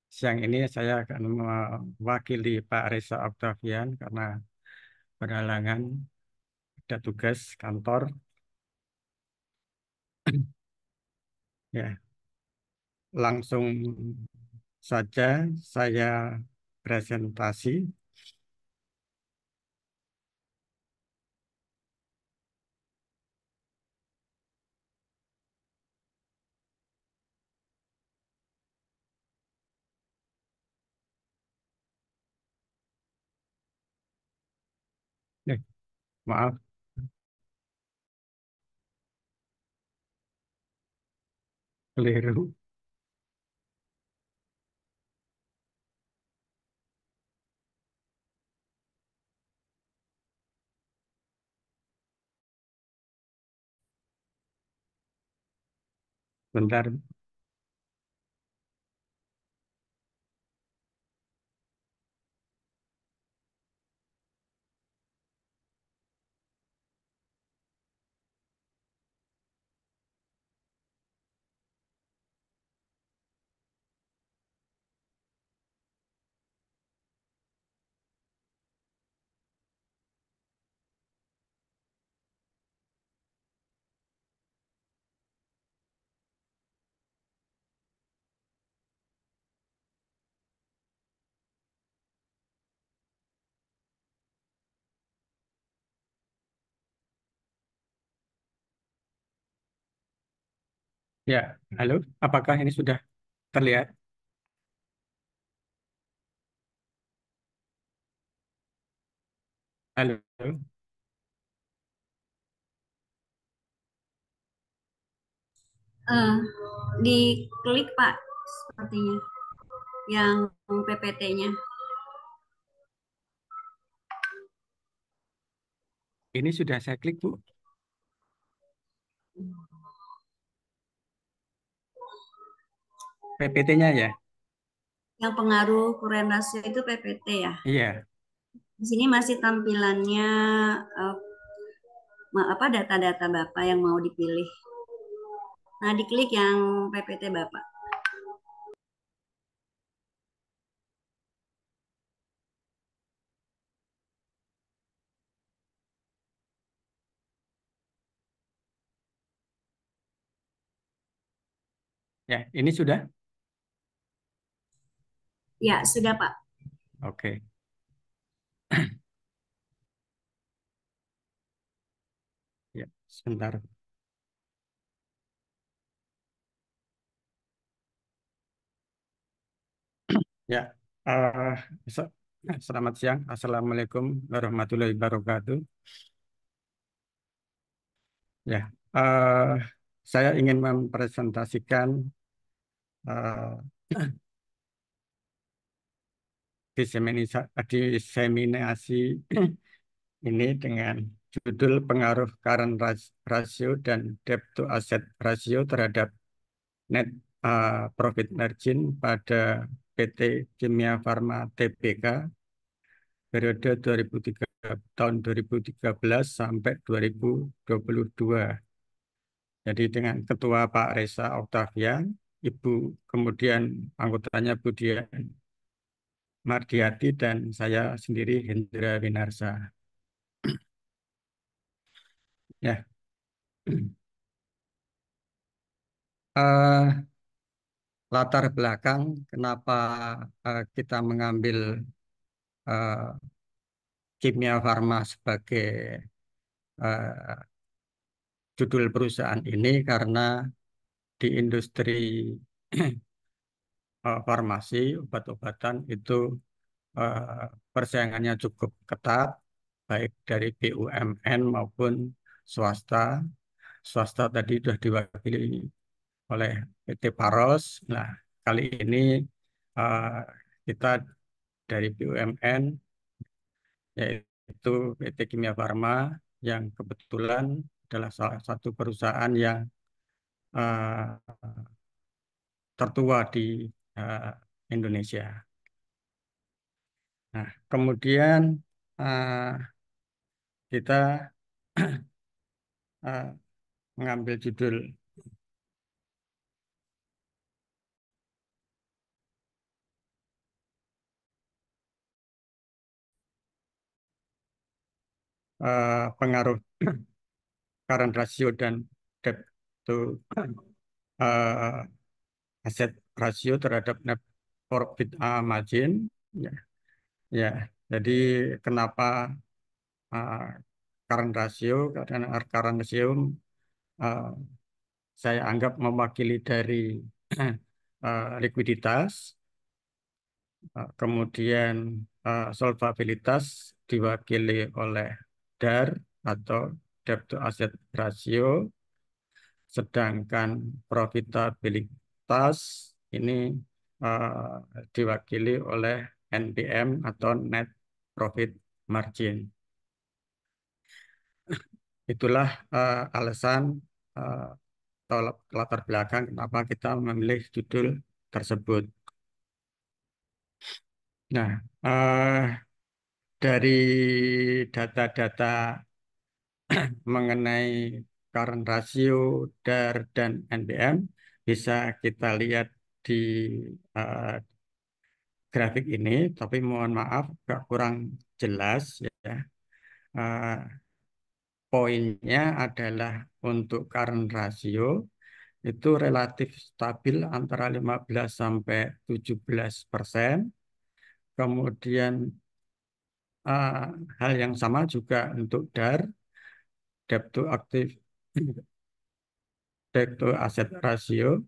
Siang ini saya akan mewakili Pak Reza Octavian karena berhalangan ada tugas kantor. Ya, langsung saja saya presentasi. Maaf. Keliru. Bentar. Ya, halo, apakah ini sudah terlihat? Halo, Eh, Diklik Pak, sepertinya yang PPT-nya. ini sudah saya klik, Bu. PPT-nya ya? Yang pengaruh current ratio itu PPT ya. Iya. Di sini masih tampilannya eh, apa data-data Bapak yang mau dipilih. Nah, diklik yang PPT Bapak. Ya, ini sudah? Ya, sudah Pak. Oke. Ya, sebentar. Ya, eh, se- selamat siang. Assalamualaikum warahmatullahi wabarakatuh. Ya, eh, saya ingin mempresentasikan eh, diseminasi ini dengan judul pengaruh current ratio dan debt to asset ratio terhadap net profit margin pada PT Kimia Farma Tbk periode 2003, tahun 2013 sampai 2022. Jadi dengan Ketua Pak Reza Oktavian, Ibu kemudian anggotanya Bu Dian Mardiati dan saya sendiri Hendra Winarsa. Ya, eh, latar belakang kenapa kita mengambil eh, Kimia Farma sebagai eh, judul perusahaan ini karena di industri farmasi obat-obatan itu persaingannya cukup ketat baik dari BUMN maupun swasta. Swasta tadi sudah diwakili oleh PT Paros. Nah, kali ini eh, kita dari BUMN yaitu PT Kimia Farma yang kebetulan adalah salah satu perusahaan yang eh, tertua di eh, Indonesia. Nah, kemudian eh, kita eh, mengambil judul pengaruh current ratio dan debt to eh, asset ratio terhadap net profit margin. Ya, ya. Jadi kenapa eh, current ratio? Karena current ratio eh, saya anggap mewakili dari likuiditas, kemudian solvabilitas diwakili oleh DAR atau debt to asset ratio, sedangkan profitabilitas ini diwakili oleh NPM atau net profit margin. Itulah alasan eh, atau latar belakang kenapa kita memilih judul tersebut. Nah, dari data-data mengenai current ratio, DAR, dan NPM bisa kita lihat di eh, grafik ini, tapi mohon maaf agak kurang jelas ya. Eh, Poinnya adalah untuk current ratio itu relatif stabil antara 15 sampai 17%. Kemudian eh, hal yang sama juga untuk DAR, debt to active debt to asset ratio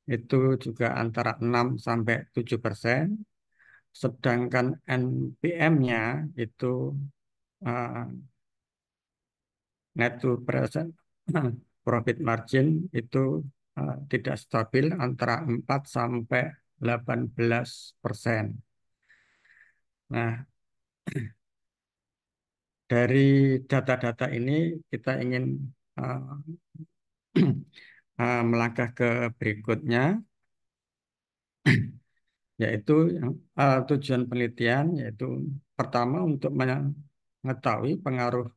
itu juga antara 6 sampai 7%, sedangkan NPM-nya itu uh, net to present profit margin itu tidak stabil antara 4 sampai 18%. Nah, dari data-data ini kita ingin melangkah ke berikutnya, yaitu tujuan penelitian, yaitu pertama untuk mengetahui pengaruh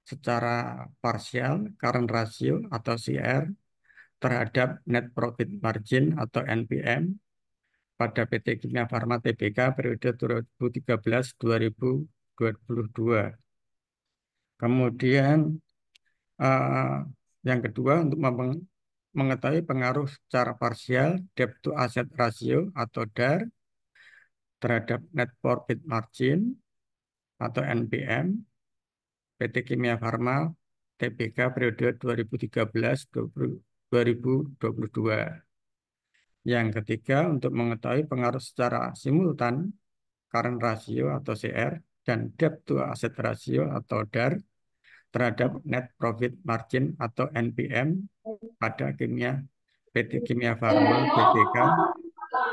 secara parsial current ratio atau CR terhadap net profit margin atau NPM pada PT Kimia Farma Tbk periode 2013-2022. Kemudian yang kedua untuk mengetahui pengaruh secara parsial debt to asset ratio atau DAR terhadap net profit margin atau NPM PT Kimia Farma Tbk periode 2013-2022. Yang ketiga untuk mengetahui pengaruh secara simultan current ratio atau CR dan debt to asset ratio atau DAR terhadap net profit margin atau NPM pada PT Kimia Farma Tbk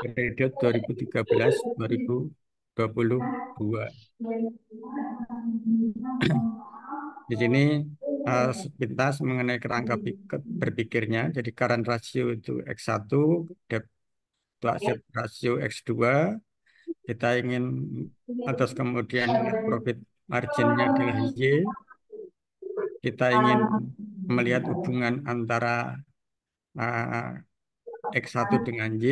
periode 2013-2022. Di sini sepintas mengenai kerangka berpikirnya. Jadi current ratio itu X1, debt to asset ratio X2. Kita ingin atas kemudian net profit marginnya adalah Y. Kita ingin melihat hubungan antara X1 dengan Y,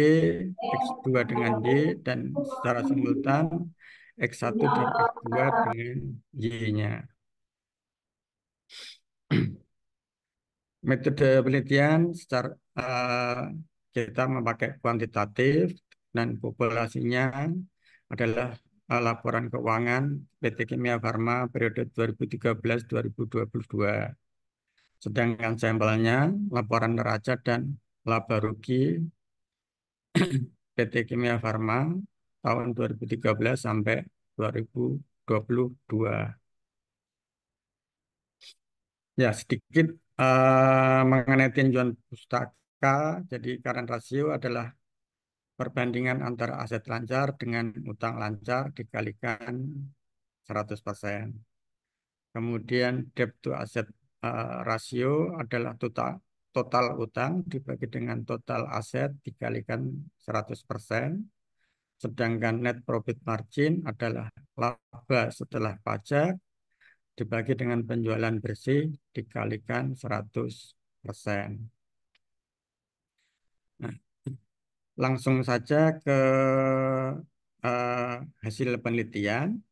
X2 dengan Y, dan secara simultan X1 dan X2 dengan Y-nya. Metode penelitian secara kita memakai kuantitatif dan populasinya adalah laporan keuangan PT Kimia Farma periode 2013-2022. Sedangkan sampelnya laporan neraca dan laba rugi PT Kimia Farma tahun 2013 sampai 2022. Ya, sedikit mengenai tinjauan pustaka. Jadi current ratio adalah perbandingan antara aset lancar dengan utang lancar dikalikan 100%. Kemudian debt to asset ratio adalah total utang dibagi dengan total aset dikalikan 100%. Sedangkan net profit margin adalah laba setelah pajak dibagi dengan penjualan bersih dikalikan 100%. Nah, langsung saja ke hasil penelitian.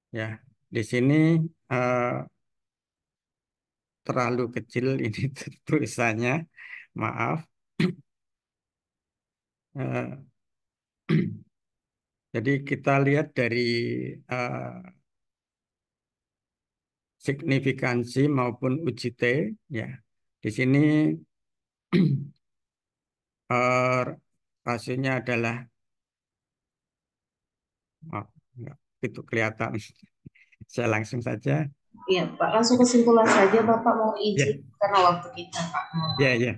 Ya, di sini terlalu kecil ini tulisannya, maaf. Jadi kita lihat dari signifikansi maupun uji T, ya. Di sini rasionya adalah enggak itu kelihatan. Saya langsung saja. Iya, Pak, langsung kesimpulan saja Bapak mau izin karena waktu kita, Pak. Ya, ya.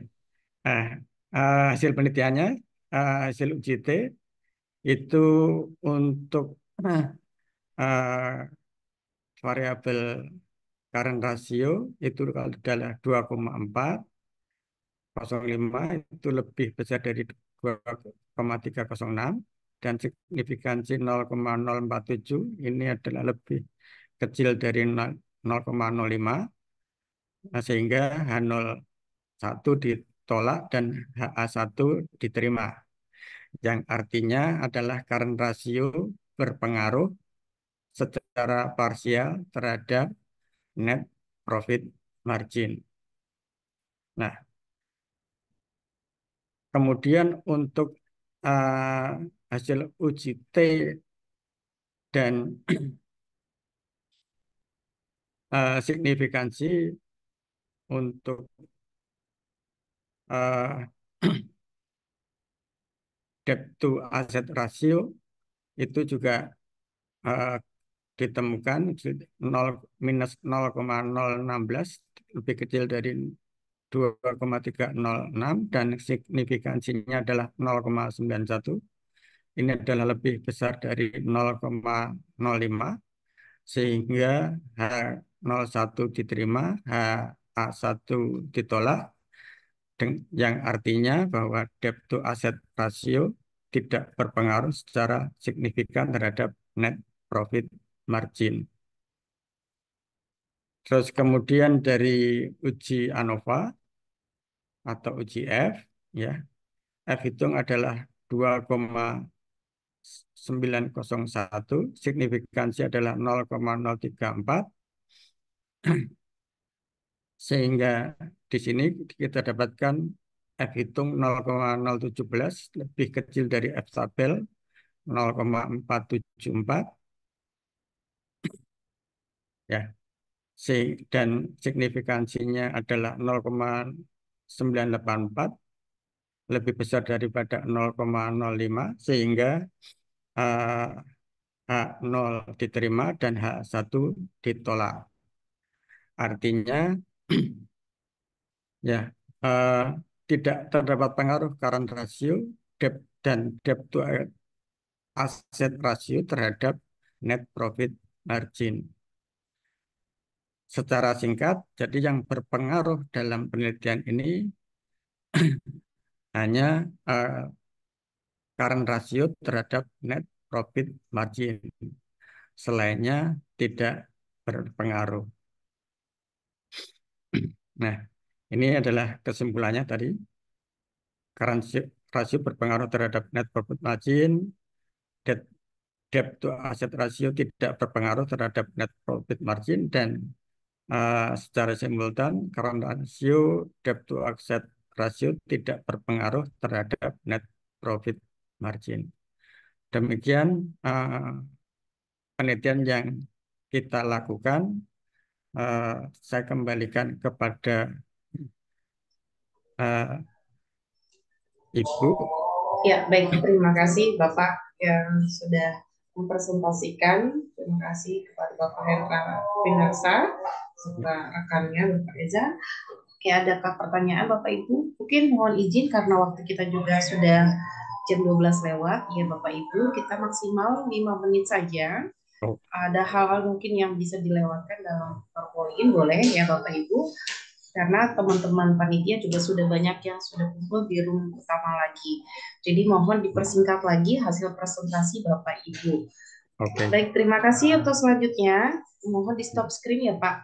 Hasil penelitiannya, hasil uji T itu untuk variabel current ratio itu adalah 2,405 itu lebih besar dari 2,306 dan signifikansi 0,047 ini adalah lebih kecil dari 0,05 sehingga H01 ditolak dan HA1 diterima. Yang artinya adalah current ratio berpengaruh secara parsial terhadap net profit margin. Nah, kemudian untuk hasil uji T dan signifikansi untuk eh, debt to asset ratio itu juga eh, ditemukan minus 0,016 lebih kecil dari 2,306 dan signifikansinya adalah 0,91. Ini adalah lebih besar dari 0,05 sehingga H01 diterima, HA1 ditolak, yang artinya bahwa debt to asset ratio tidak berpengaruh secara signifikan terhadap net profit margin. Terus kemudian dari uji ANOVA atau uji F, ya, F hitung adalah 2,901, signifikansi adalah 0,034, sehingga di sini kita dapatkan F hitung 0,017 lebih kecil dari F tabel 0,474, ya. Dan signifikansinya adalah 0,984 lebih besar daripada 0,05 sehingga H0 diterima dan H1 ditolak. Artinya ya tidak terdapat pengaruh current ratio dan debt to asset ratio terhadap net profit margin. Secara singkat, jadi yang berpengaruh dalam penelitian ini hanya current ratio terhadap net profit margin. Selainnya tidak berpengaruh. Nah, ini adalah kesimpulannya tadi. Current ratio berpengaruh terhadap net profit margin. Debt to asset ratio tidak berpengaruh terhadap net profit margin dan secara simultan current ratio, debt to asset ratio tidak berpengaruh terhadap net profit margin. Demikian penelitian yang kita lakukan. Saya kembalikan kepada Ibu. Ya, baik. Terima kasih Bapak yang sudah mempresentasikan. Terima kasih kepada Bapak Hendra Pinarsa serta rekannya Bapak Eza. Oke, adakah pertanyaan Bapak Ibu? Mungkin mohon izin karena waktu kita juga sudah jam 12 lewat. Ya Bapak Ibu, kita maksimal 5 menit saja. Ada hal-hal mungkin yang bisa dilewatkan dalam PowerPoint, boleh ya Bapak Ibu. Karena teman-teman panitia juga sudah banyak yang sudah kumpul di room utama lagi. Jadi mohon dipersingkat lagi hasil presentasi Bapak Ibu. Oke. Baik, terima kasih untuk selanjutnya. Mohon di stop screen ya Pak.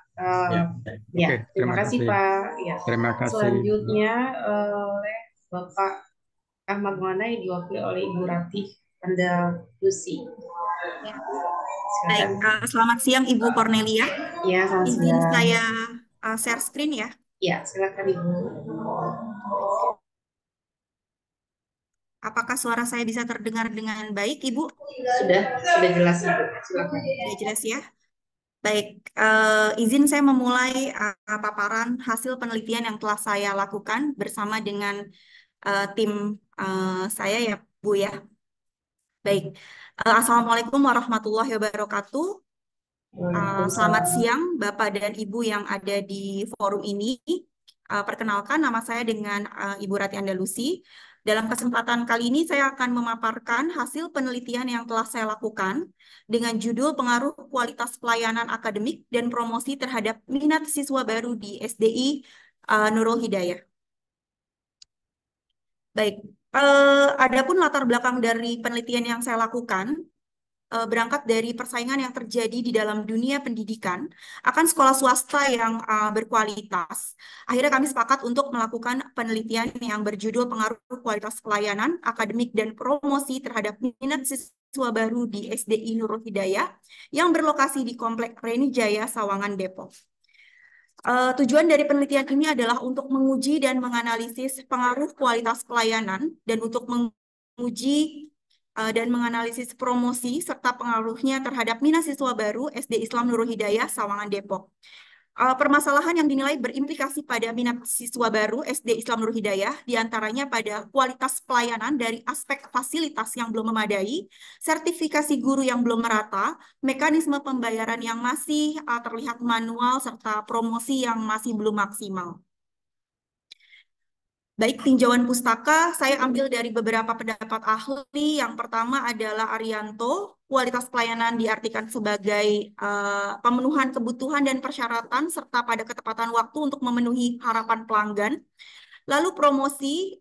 Ya, terima kasih Pak. Ya. Terima kasih. Selanjutnya oleh Bapak Ahmad Maulana yang diwakili oleh Ibu Ratih Andalusi. Ya. Baik, selamat siang Ibu Cornelia. Ya, selamat Izin siang. saya share screen ya. Ya, silakan Ibu. Apakah suara saya bisa terdengar dengan baik, Ibu? Sudah jelas Ibu. Silakan. Sudah jelas ya. Baik, izin saya memulai paparan hasil penelitian yang telah saya lakukan bersama dengan tim saya ya, Bu ya. Baik, Assalamualaikum warahmatullahi wabarakatuh. Selamat siang Bapak dan Ibu yang ada di forum ini. Perkenalkan, nama saya dengan Ibu Ratih Andalusi. Dalam kesempatan kali ini saya akan memaparkan hasil penelitian yang telah saya lakukan dengan judul Pengaruh Kualitas Pelayanan Akademik dan Promosi Terhadap Minat Siswa Baru di SDI Nurul Hidayah. Baik, adapun latar belakang dari penelitian yang saya lakukan, berangkat dari persaingan yang terjadi di dalam dunia pendidikan akan sekolah swasta yang berkualitas. Akhirnya kami sepakat untuk melakukan penelitian yang berjudul Pengaruh Kualitas Pelayanan Akademik dan Promosi Terhadap Minat Siswa Baru di SDI Nurul Hidayah yang berlokasi di Komplek Reni Jaya, Sawangan, Depok. Tujuan dari penelitian ini adalah untuk menguji dan menganalisis pengaruh kualitas pelayanan dan untuk menguji dan menganalisis promosi serta pengaruhnya terhadap minat siswa baru SD Islam Nurul Hidayah, Sawangan, Depok. permasalahan yang dinilai berimplikasi pada minat siswa baru SD Islam Nurul Hidayah, diantaranya pada kualitas pelayanan dari aspek fasilitas yang belum memadai, sertifikasi guru yang belum merata, mekanisme pembayaran yang masih terlihat manual, serta promosi yang masih belum maksimal. Baik, tinjauan pustaka, saya ambil dari beberapa pendapat ahli. Yang pertama adalah Arianto, kualitas pelayanan diartikan sebagai pemenuhan kebutuhan dan persyaratan, serta pada ketepatan waktu untuk memenuhi harapan pelanggan. Lalu promosi,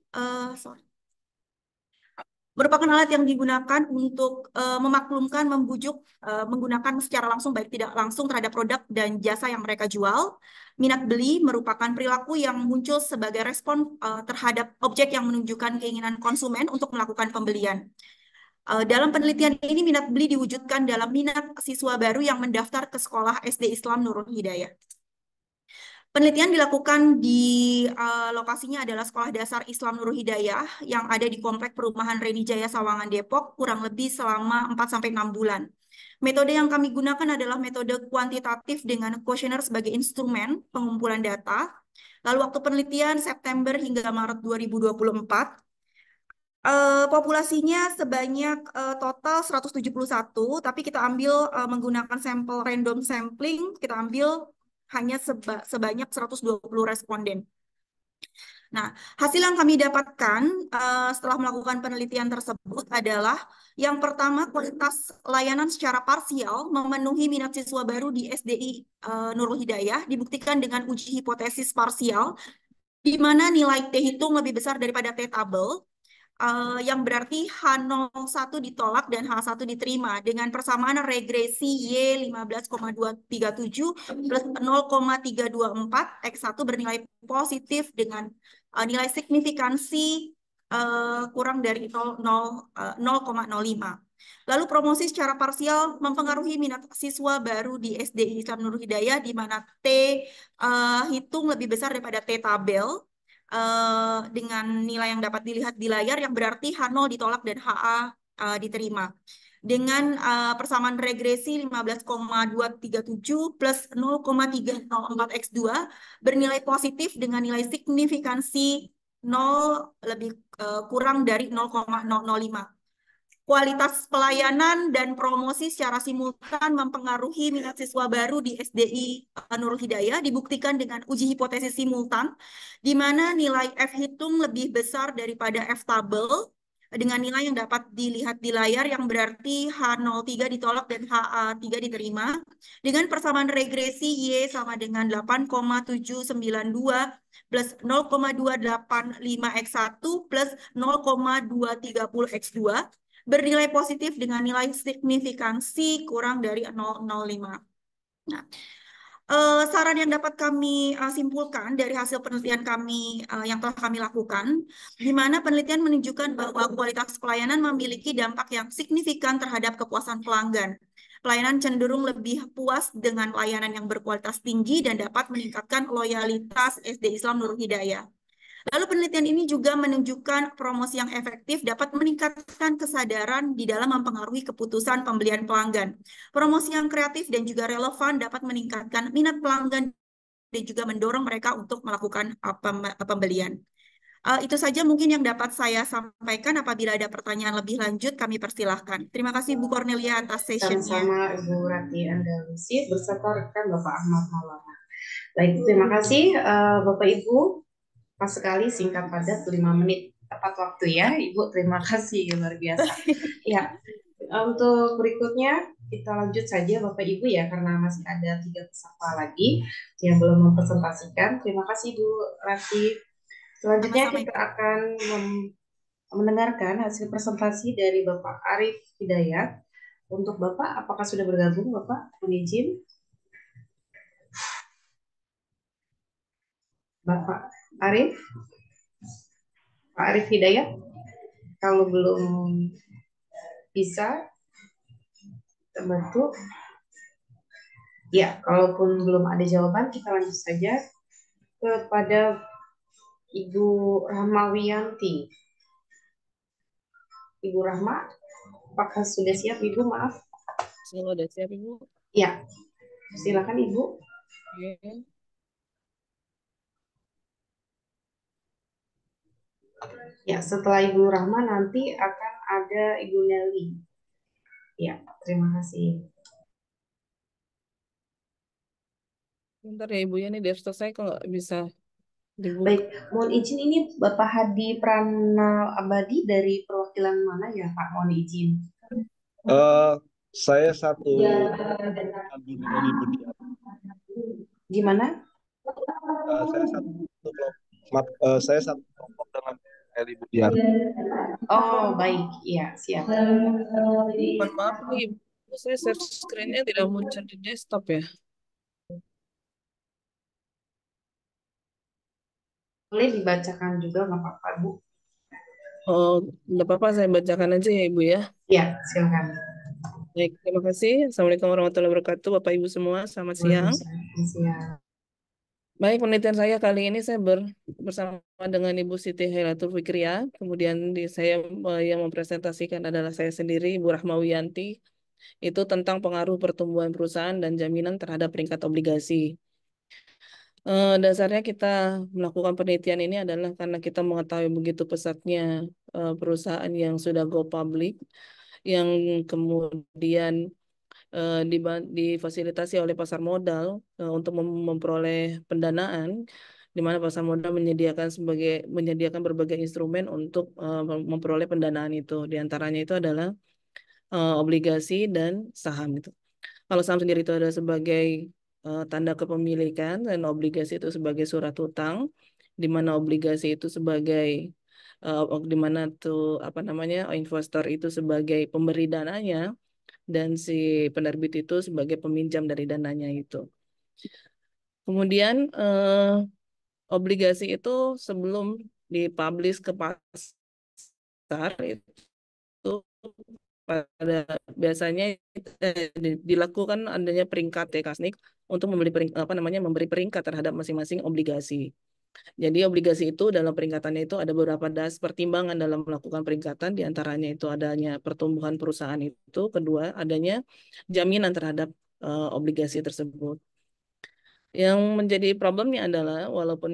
merupakan alat yang digunakan untuk memaklumkan, membujuk, menggunakan secara langsung baik tidak langsung terhadap produk dan jasa yang mereka jual. Minat beli merupakan perilaku yang muncul sebagai respon terhadap objek yang menunjukkan keinginan konsumen untuk melakukan pembelian. Dalam penelitian ini, minat beli diwujudkan dalam minat siswa baru yang mendaftar ke sekolah SD Islam Nurul Hidayah. Penelitian dilakukan di lokasinya adalah Sekolah Dasar Islam Nurul Hidayah yang ada di Komplek Perumahan Reni Jaya Sawangan Depok kurang lebih selama 4-6 bulan. Metode yang kami gunakan adalah metode kuantitatif dengan kuesioner sebagai instrumen pengumpulan data. Lalu waktu penelitian September hingga Maret 2024. Populasinya sebanyak total 171, tapi kita ambil menggunakan sampel random sampling, kita ambil hanya sebanyak 120 responden. Nah, hasil yang kami dapatkan setelah melakukan penelitian tersebut adalah yang pertama, kualitas layanan secara parsial memenuhi minat siswa baru di SDI Nurul Hidayah dibuktikan dengan uji hipotesis parsial, di mana nilai T hitung lebih besar daripada T tabel, yang berarti H01 ditolak dan H1 diterima dengan persamaan regresi Y 15,237 plus 0,324 X1 bernilai positif dengan nilai signifikansi kurang dari 0,05. Lalu promosi secara parsial mempengaruhi minat siswa baru di SDI Islam Nurul Hidayah di mana T hitung lebih besar daripada T tabel, dengan nilai yang dapat dilihat di layar yang berarti H0 ditolak dan HA diterima. Dengan persamaan regresi 15,237 plus 0,304 X2 bernilai positif dengan nilai signifikansi 0 lebih kurang dari 0,005. Kualitas pelayanan dan promosi secara simultan mempengaruhi minat siswa baru di SDI Nurul Hidayah dibuktikan dengan uji hipotesis simultan, di mana nilai F hitung lebih besar daripada F tabel, dengan nilai yang dapat dilihat di layar yang berarti H03 ditolak dan HA3 diterima, dengan persamaan regresi Y sama dengan 8,792 plus 0,285 X1 plus 0,230 X2, bernilai positif dengan nilai signifikansi kurang dari 0,05. Nah, saran yang dapat kami simpulkan dari hasil penelitian kami yang telah kami lakukan, di mana penelitian menunjukkan bahwa kualitas pelayanan memiliki dampak yang signifikan terhadap kepuasan pelanggan. Pelayanan cenderung lebih puas dengan layanan yang berkualitas tinggi dan dapat meningkatkan loyalitas SD Islam Nurul Hidayah. Lalu penelitian ini juga menunjukkan promosi yang efektif dapat meningkatkan kesadaran di dalam mempengaruhi keputusan pembelian pelanggan. Promosi yang kreatif dan juga relevan dapat meningkatkan minat pelanggan dan juga mendorong mereka untuk melakukan pembelian. Itu saja mungkin yang dapat saya sampaikan. Apabila ada pertanyaan lebih lanjut, kami persilahkan. Terima kasih Bu Cornelia atas sessionnya. Sama-sama Ibu Rati Andalusi beserta rekan Bapak Ahmad Maulana. Baik, terima kasih Bapak Ibu. Pas sekali, singkat padat, 5 menit tepat waktu ya Ibu. Terima kasih, luar biasa. Ya, untuk berikutnya kita lanjut saja Bapak Ibu ya, karena masih ada 3 peserta lagi yang belum mempresentasikan. Terima kasih Bu Rati. Selanjutnya kita akan mendengarkan hasil presentasi dari Bapak Arif Hidayat. Untuk Bapak, apakah sudah bergabung Bapak? Mohon izin. Bapak Arif? Pak Arif Hidayat? Kalau belum bisa, kita bantu. Ya, kalaupun belum ada jawaban, kita lanjut saja kepada Ibu Rahmawiyanti. Ibu Rahma, apakah sudah siap Ibu? Maaf. Sudah siap Ibu? Ya, silakan Ibu. Oke. Ya, setelah Ibu Rahma nanti akan ada Ibu Nelly. Ya, terima kasih. Bentar ya Ibu ya, ini udah selesai kalau nggak bisa dibuka. Baik, mohon izin ini Bapak Hadi Prana Abadi dari perwakilan mana ya Pak? Mohon izin. Saya satu Albin Edi Budiar. Gimana? Saya satu kelompok, saya satu kelompok dengan Edi Budiar. Oh, baik. Iya, siap. Mohon maaf nih Ibu, saya share screen-nya tidak muncul di desktop ya. Boleh dibacakan juga nggak apa-apa, Bu? Oh, nggak apa-apa, saya bacakan aja ya Ibu ya. Ya, silakan. Baik, terima kasih. Assalamualaikum warahmatullahi wabarakatuh, Bapak Ibu semua, selamat siang. Siap. Baik, penelitian saya kali ini saya bersama dengan Ibu Siti Hailatul Fikriah. Kemudian saya yang mempresentasikan adalah saya sendiri, Ibu Rahmawiyanti. Itu tentang pengaruh pertumbuhan perusahaan dan jaminan terhadap peringkat obligasi. Dasarnya kita melakukan penelitian ini adalah karena kita mengetahui begitu pesatnya perusahaan yang sudah go public, yang kemudian difasilitasi oleh pasar modal untuk memperoleh pendanaan, di mana pasar modal menyediakan berbagai instrumen untuk memperoleh pendanaan itu. Di antaranya itu adalah obligasi dan saham itu. Kalau saham sendiri itu ada sebagai tanda kepemilikan dan obligasi itu sebagai surat hutang, di mana obligasi itu sebagai di mana tuh apa namanya investor itu sebagai pemberi dananya dan si penerbit itu sebagai peminjam dari dananya itu. Kemudian obligasi itu sebelum dipublish ke pasar itu pada biasanya dilakukan adanya peringkat ya Kasnik untuk memberi peringkat terhadap masing-masing obligasi. Jadi obligasi itu dalam peringkatannya itu ada beberapa pertimbangan dalam melakukan peringkatan, diantaranya itu adanya pertumbuhan perusahaan itu, kedua adanya jaminan terhadap obligasi tersebut. Yang menjadi problemnya adalah walaupun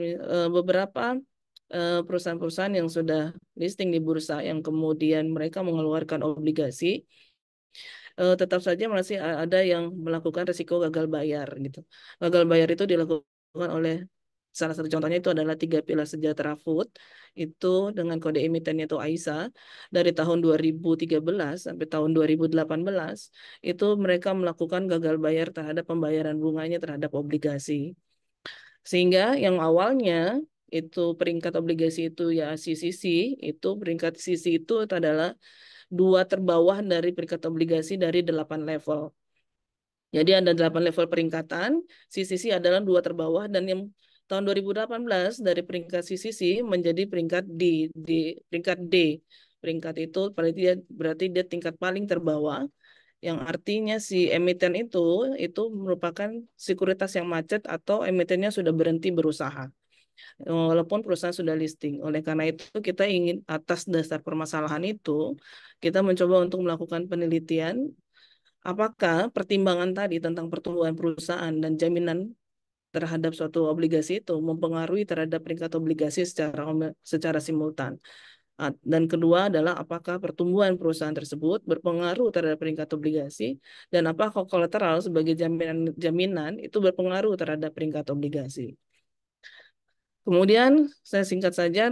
beberapa perusahaan-perusahaan yang sudah listing di bursa yang kemudian mereka mengeluarkan obligasi, tetap saja masih ada yang melakukan risiko gagal bayar gitu. Gagal bayar itu dilakukan oleh salah satu contohnya itu adalah Tiga Pilar Sejahtera Food itu dengan kode emitennya itu AISA dari tahun 2013 sampai tahun 2018 itu mereka melakukan gagal bayar terhadap pembayaran bunganya terhadap obligasi. Sehingga yang awalnya itu peringkat obligasi itu ya CCC, itu peringkat CCC itu adalah 2 terbawah dari peringkat obligasi dari 8 level. Jadi ada 8 level peringkatan, CCC adalah 2 terbawah dan yang tahun 2018 dari peringkat CCC menjadi peringkat di peringkat D. Peringkat itu berarti dia tingkat paling terbawah, yang artinya si emiten itu merupakan sekuritas yang macet atau emitennya sudah berhenti berusaha walaupun perusahaan sudah listing. Oleh karena itu kita ingin atas dasar permasalahan itu kita mencoba untuk melakukan penelitian apakah pertimbangan tadi tentang pertumbuhan perusahaan dan jaminan terhadap suatu obligasi itu mempengaruhi terhadap peringkat obligasi secara simultan. Dan kedua adalah apakah pertumbuhan perusahaan tersebut berpengaruh terhadap peringkat obligasi dan apakah kolateral sebagai jaminan itu berpengaruh terhadap peringkat obligasi. Kemudian saya singkat saja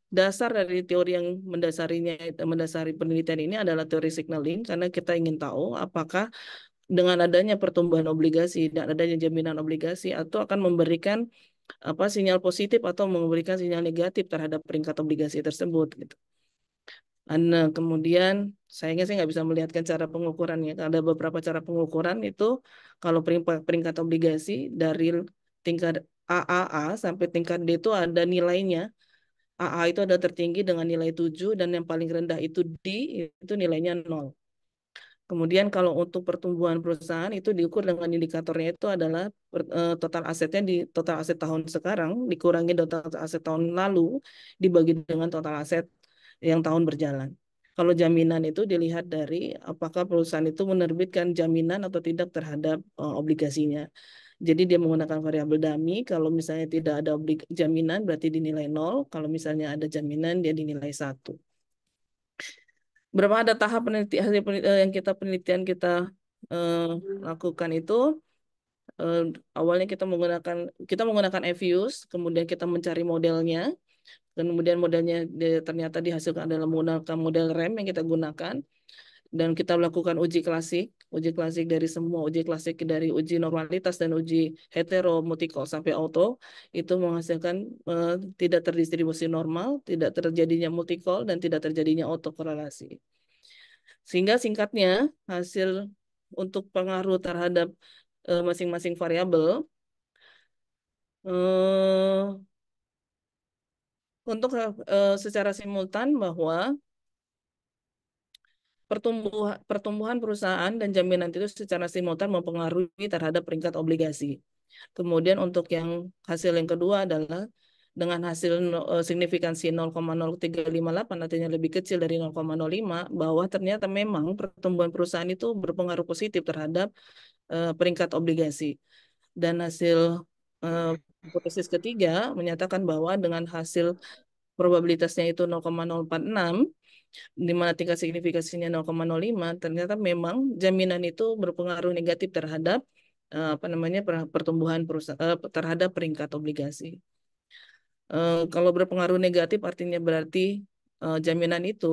dasar dari teori yang mendasari penelitian ini adalah teori signaling karena kita ingin tahu apakah dengan adanya pertumbuhan obligasi dan adanya jaminan obligasi atau akan memberikan sinyal positif atau memberikan sinyal negatif terhadap peringkat obligasi tersebut gitu. Dan kemudian sayangnya saya nggak bisa melihatkan cara pengukurannya. Ada beberapa cara pengukuran itu kalau peringkat obligasi dari tingkat AAA sampai tingkat D itu ada nilainya. AA itu ada tertinggi dengan nilai 7 dan yang paling rendah itu D itu nilainya 0. Kemudian kalau untuk pertumbuhan perusahaan itu diukur dengan indikatornya itu adalah total asetnya di total aset tahun sekarang dikurangi total aset tahun lalu dibagi dengan total aset yang tahun berjalan. Kalau jaminan itu dilihat dari apakah perusahaan itu menerbitkan jaminan atau tidak terhadap obligasinya. Jadi dia menggunakan variabel dummy. Kalau misalnya tidak ada jaminan berarti dinilai 0. Kalau misalnya ada jaminan dia dinilai 1. Berapa ada tahap yang penelitian kita lakukan itu. Awalnya kita menggunakan EViews, kemudian kita mencari modelnya, kemudian modelnya ternyata dihasilkan adalah menggunakan model RAM yang kita gunakan, dan kita melakukan uji klasik dari semua uji klasik, dari uji normalitas dan uji hetero, multicol sampai auto, itu menghasilkan tidak terdistribusi normal, tidak terjadinya multicol, dan tidak terjadinya autokorelasi. Sehingga singkatnya hasil untuk pengaruh terhadap masing-masing variabel untuk secara simultan bahwa pertumbuhan perusahaan dan jaminan itu secara simultan mempengaruhi terhadap peringkat obligasi. Kemudian untuk yang hasil yang kedua adalah dengan hasil signifikansi 0,0358, artinya lebih kecil dari 0,05, bahwa ternyata memang pertumbuhan perusahaan itu berpengaruh positif terhadap peringkat obligasi. Dan hasil hipotesis ketiga menyatakan bahwa dengan hasil probabilitasnya itu 0,046, di mana tingkat signifikasinya 0,05, ternyata memang jaminan itu berpengaruh negatif terhadap pertumbuhan perusahaan terhadap peringkat obligasi. Kalau berpengaruh negatif artinya berarti jaminan itu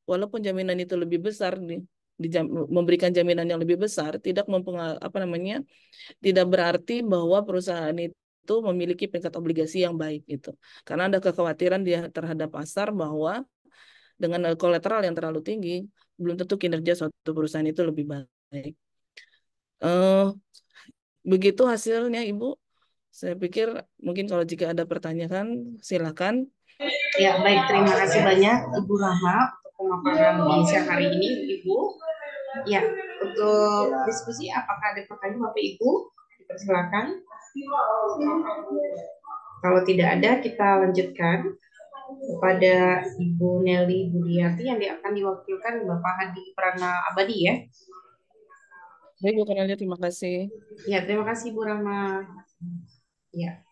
walaupun jaminan itu lebih besar memberikan jaminan yang lebih besar, tidak berarti bahwa perusahaan itu memiliki peringkat obligasi yang baik gitu. Karena ada kekhawatiran dia terhadap pasar bahwa dengan kolateral yang terlalu tinggi belum tentu kinerja suatu perusahaan itu lebih baik. Begitu hasilnya, Ibu. Saya pikir mungkin kalau jika ada pertanyaan silakan. Ya, baik, terima kasih banyak Ibu Rahma untuk pemaparan di siang hari ini, Ibu. Ya, untuk diskusi apakah ada pertanyaan Bapak Ibu? Dipersilakan. Kalau tidak ada, kita lanjutkan kepada Ibu Nelly Budiati yang akan diwakilkan Bapak Hadi Prana Abadi ya. Baik, Bu Cornelia, terima kasih. Ya, terima kasih Bu Rahma. Ya.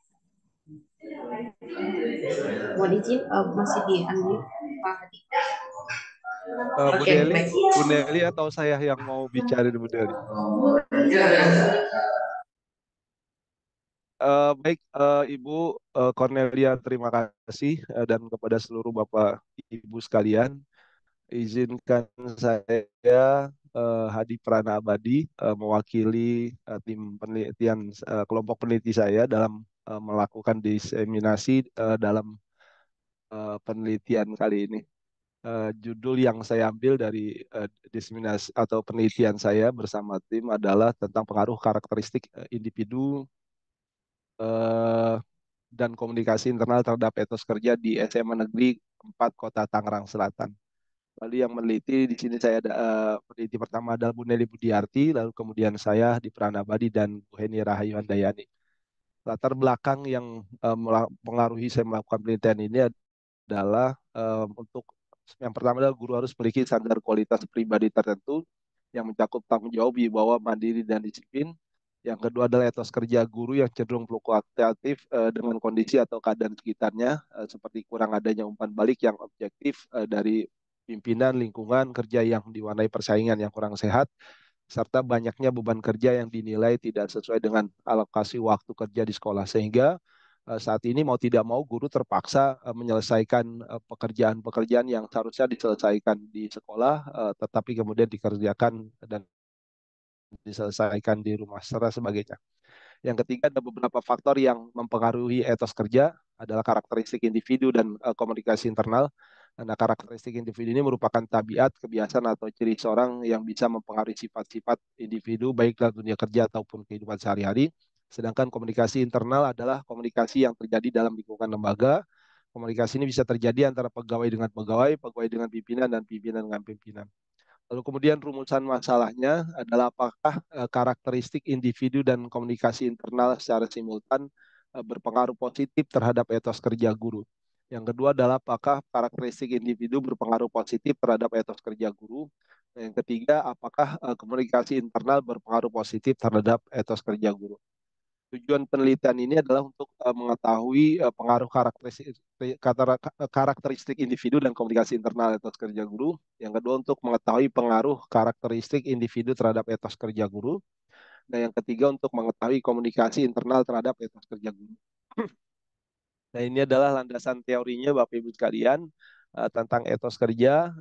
Mohon izin masih di-unmute Pak Hadi. Bu Nelly atau saya yang mau bicara Bu Nelly? Baik, Ibu Cornelia, terima kasih, dan kepada seluruh Bapak Ibu sekalian, izinkan saya Hadi Prana Abadi mewakili tim penelitian kelompok peneliti saya dalam melakukan diseminasi dalam penelitian kali ini. Judul yang saya ambil dari diseminasi atau penelitian saya bersama tim adalah tentang pengaruh karakteristik individu dan komunikasi internal terhadap etos kerja di SMA Negeri 4 Kota Tangerang Selatan. Lalu yang meneliti di sini saya ada peneliti pertama adalah Bu Nelly Budiarti, lalu kemudian saya di Pranabadi dan Bu Heni Rahayu Handayani. Latar belakang yang mengaruhi saya melakukan penelitian ini adalah untuk yang pertama adalah guru harus memiliki standar kualitas pribadi tertentu yang mencakup tanggung jawab, wibawa, mandiri, dan disiplin. Yang kedua adalah etos kerja guru yang cenderung fluktuatif dengan kondisi atau keadaan sekitarnya, seperti kurang adanya umpan balik yang objektif dari pimpinan, lingkungan kerja yang diwarnai persaingan yang kurang sehat, serta banyaknya beban kerja yang dinilai tidak sesuai dengan alokasi waktu kerja di sekolah. Sehingga saat ini mau tidak mau guru terpaksa menyelesaikan pekerjaan-pekerjaan yang seharusnya diselesaikan di sekolah, tetapi kemudian dikerjakan dan diselesaikan di rumah serta sebagainya. Yang ketiga ada beberapa faktor yang mempengaruhi etos kerja adalah karakteristik individu dan komunikasi internal. Nah, karakteristik individu ini merupakan tabiat, kebiasaan atau ciri seorang yang bisa mempengaruhi sifat-sifat individu baik dalam dunia kerja ataupun kehidupan sehari-hari. Sedangkan komunikasi internal adalah komunikasi yang terjadi dalam lingkungan lembaga. Komunikasi ini bisa terjadi antara pegawai dengan pegawai, pegawai dengan pimpinan, dan pimpinan dengan pimpinan. Lalu kemudian rumusan masalahnya adalah apakah karakteristik individu dan komunikasi internal secara simultan berpengaruh positif terhadap etos kerja guru. Yang kedua adalah apakah karakteristik individu berpengaruh positif terhadap etos kerja guru. Yang ketiga, apakah komunikasi internal berpengaruh positif terhadap etos kerja guru? Tujuan penelitian ini adalah untuk mengetahui pengaruh karakteristik individu dan komunikasi internal etos kerja guru. Yang kedua, untuk mengetahui pengaruh karakteristik individu terhadap etos kerja guru. Dan yang ketiga, untuk mengetahui komunikasi internal terhadap etos kerja guru. Nah, ini adalah landasan teorinya Bapak Ibu sekalian tentang etos kerja.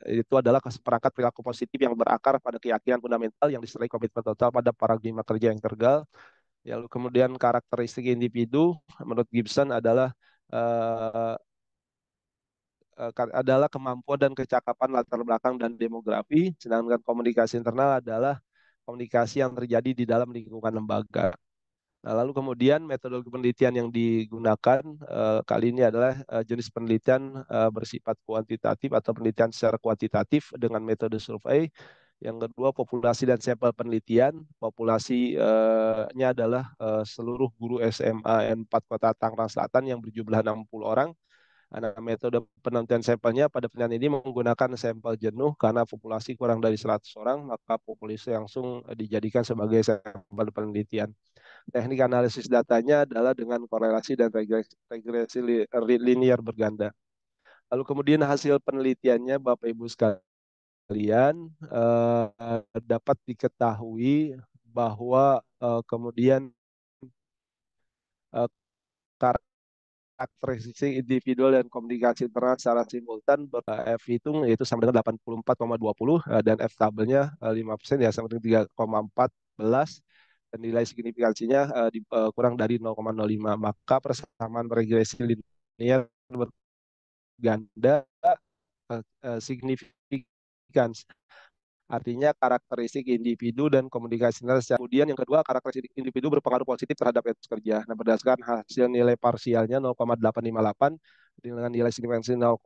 Itu adalah seperangkat perilaku positif yang berakar pada keyakinan fundamental yang disertai komitmen total pada paradigma kerja yang tergal. Lalu kemudian karakteristik individu menurut Gibson adalah kemampuan dan kecakapan latar belakang dan demografi, sedangkan komunikasi internal adalah komunikasi yang terjadi di dalam lingkungan lembaga. Nah, lalu kemudian metodologi penelitian yang digunakan kali ini adalah jenis penelitian bersifat kuantitatif atau penelitian secara kuantitatif dengan metode survei. Yang kedua, populasi dan sampel penelitian. Populasinya adalah seluruh guru SMA 4 Kota Tangerang Selatan yang berjumlah 60 orang. Nah, metode penelitian sampelnya pada penelitian ini menggunakan sampel jenuh karena populasi kurang dari 100 orang, maka populasi langsung dijadikan sebagai sampel penelitian. Teknik analisis datanya adalah dengan korelasi dan regresi linear berganda. Lalu kemudian hasil penelitiannya Bapak Ibu sekalian dapat diketahui bahwa kemudian karakteristik individual dan komunikasi internal secara simultan F hitung yaitu sama dengan 84,20 dan F tabelnya 5% ya sama dengan 3,14 dan nilai signifikansinya kurang dari 0,05, maka persamaan regresi linear berganda signifikan. Artinya karakteristik individu dan komunikasi internal. Kemudian yang kedua, karakteristik individu berpengaruh positif terhadap etos kerja. Nah, berdasarkan hasil nilai parsialnya 0,858 dengan nilai signifikansi 0,00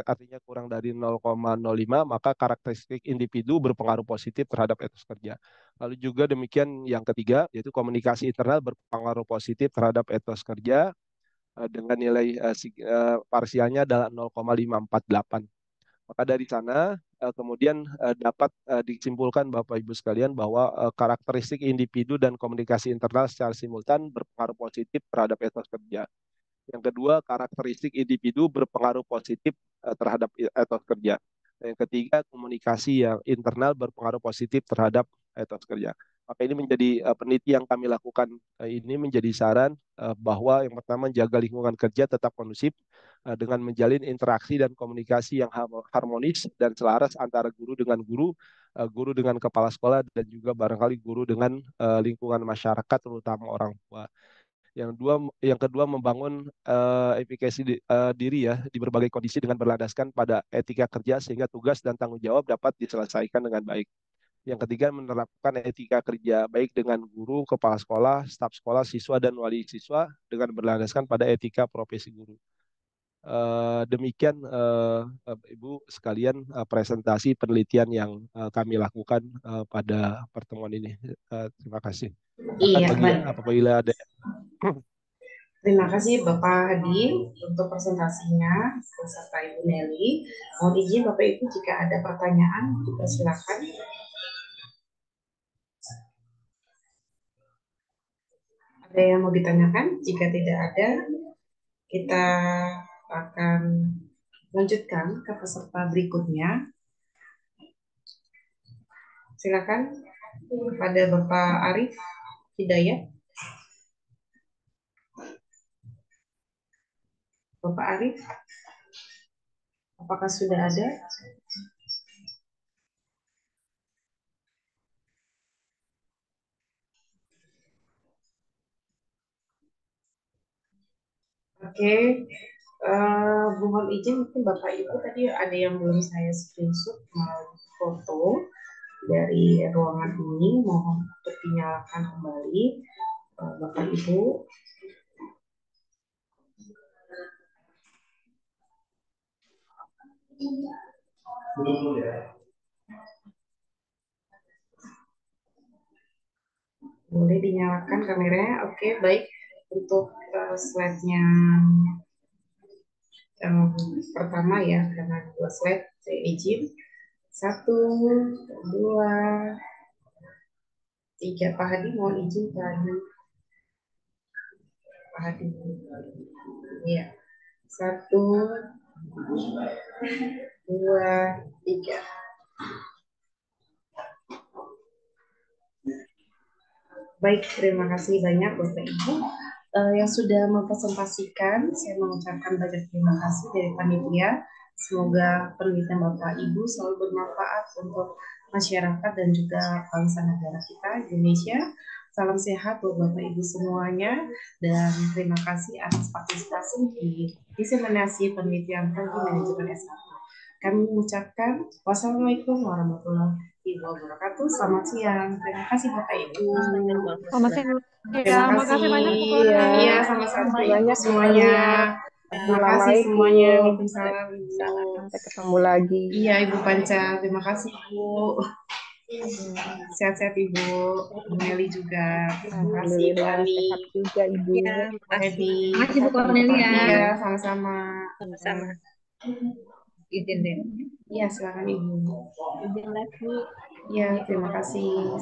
artinya kurang dari 0,05, maka karakteristik individu berpengaruh positif terhadap etos kerja. Lalu juga demikian yang ketiga, yaitu komunikasi internal berpengaruh positif terhadap etos kerja dengan nilai parsialnya adalah 0,548. Maka dari sana kemudian dapat disimpulkan Bapak Ibu sekalian bahwa karakteristik individu dan komunikasi internal secara simultan berpengaruh positif terhadap etos kerja. Yang kedua, karakteristik individu berpengaruh positif terhadap etos kerja. Yang ketiga, komunikasi yang internal berpengaruh positif terhadap etos kerja. Maka ini menjadi penelitian yang kami lakukan ini menjadi saran bahwa yang pertama jaga lingkungan kerja tetap kondusif dengan menjalin interaksi dan komunikasi yang harmonis dan selaras antara guru dengan guru, guru dengan kepala sekolah dan juga barangkali guru dengan lingkungan masyarakat terutama orang tua. Yang kedua membangun efikasi diri ya di berbagai kondisi dengan berlandaskan pada etika kerja sehingga tugas dan tanggung jawab dapat diselesaikan dengan baik. Yang ketiga, menerapkan etika kerja baik dengan guru, kepala sekolah, staf sekolah, siswa, dan wali siswa dengan berlandaskan pada etika profesi guru. Demikian Ibu sekalian presentasi penelitian yang kami lakukan pada pertemuan ini. Terima kasih. Iya, baik. Apabila ada. Terima kasih Bapak Hadi untuk presentasinya beserta Ibu Nelly. Mohon izin Bapak Ibu jika ada pertanyaan dipersilakan. Ada yang mau ditanyakan? Jika tidak ada, kita akan lanjutkan ke peserta berikutnya. Silakan kepada Bapak Arif Hidayat. Bapak Arif, apakah sudah ada? Oke, mohon izin mungkin Bapak Ibu tadi ada yang belum saya screenshot foto dari ruangan ini, mohon untuk dinyalakan kembali Bapak Ibu. Boleh dinyalakan kameranya. Oke, baik. Untuk slide-nya pertama ya, karena dua slide saya izin. Satu, dua, tiga. Pak Hadi, mohon izin Pak Hadi. Pak Hadi. Iya. Satu, dua, tiga. Baik, terima kasih banyak Bapak Ibu yang sudah mempresentasikan. Saya mengucapkan banyak terima kasih dari panitia. Semoga penelitian Bapak Ibu selalu bermanfaat untuk masyarakat dan juga bangsa negara kita, Indonesia. Salam sehat buat Bapak Ibu semuanya dan terima kasih atas partisipasi di diseminasi penelitian teknik manajemen S1. Kami mengucapkan wassalamualaikum warahmatullahi wabarakatuh. Selamat siang. Terima kasih Bapak Ibu. Selamat siang. Terima kasih. Makasih banyak Bu Iya, Kornel. Iya, terima sama-sama kasih Ibu banyak semuanya. semuanya. Terima kasih semuanya. Assalamualaikum. Waalaikumsalam Ibu. Sampai ketemu lagi. Iya Ibu Panca, terima kasih Bu. Sehat-sehat Ibu. Bu Meli juga. Terima kasih Bu Alhamdulillah Ani. sehat juga Ibu. Ya, Bu Hedi. makasih Bu Cornelia. Iya, sama-sama. Sama-sama. Izin deh. Iya, silakan Ibu. Izin lagi. Iya, terima kasih.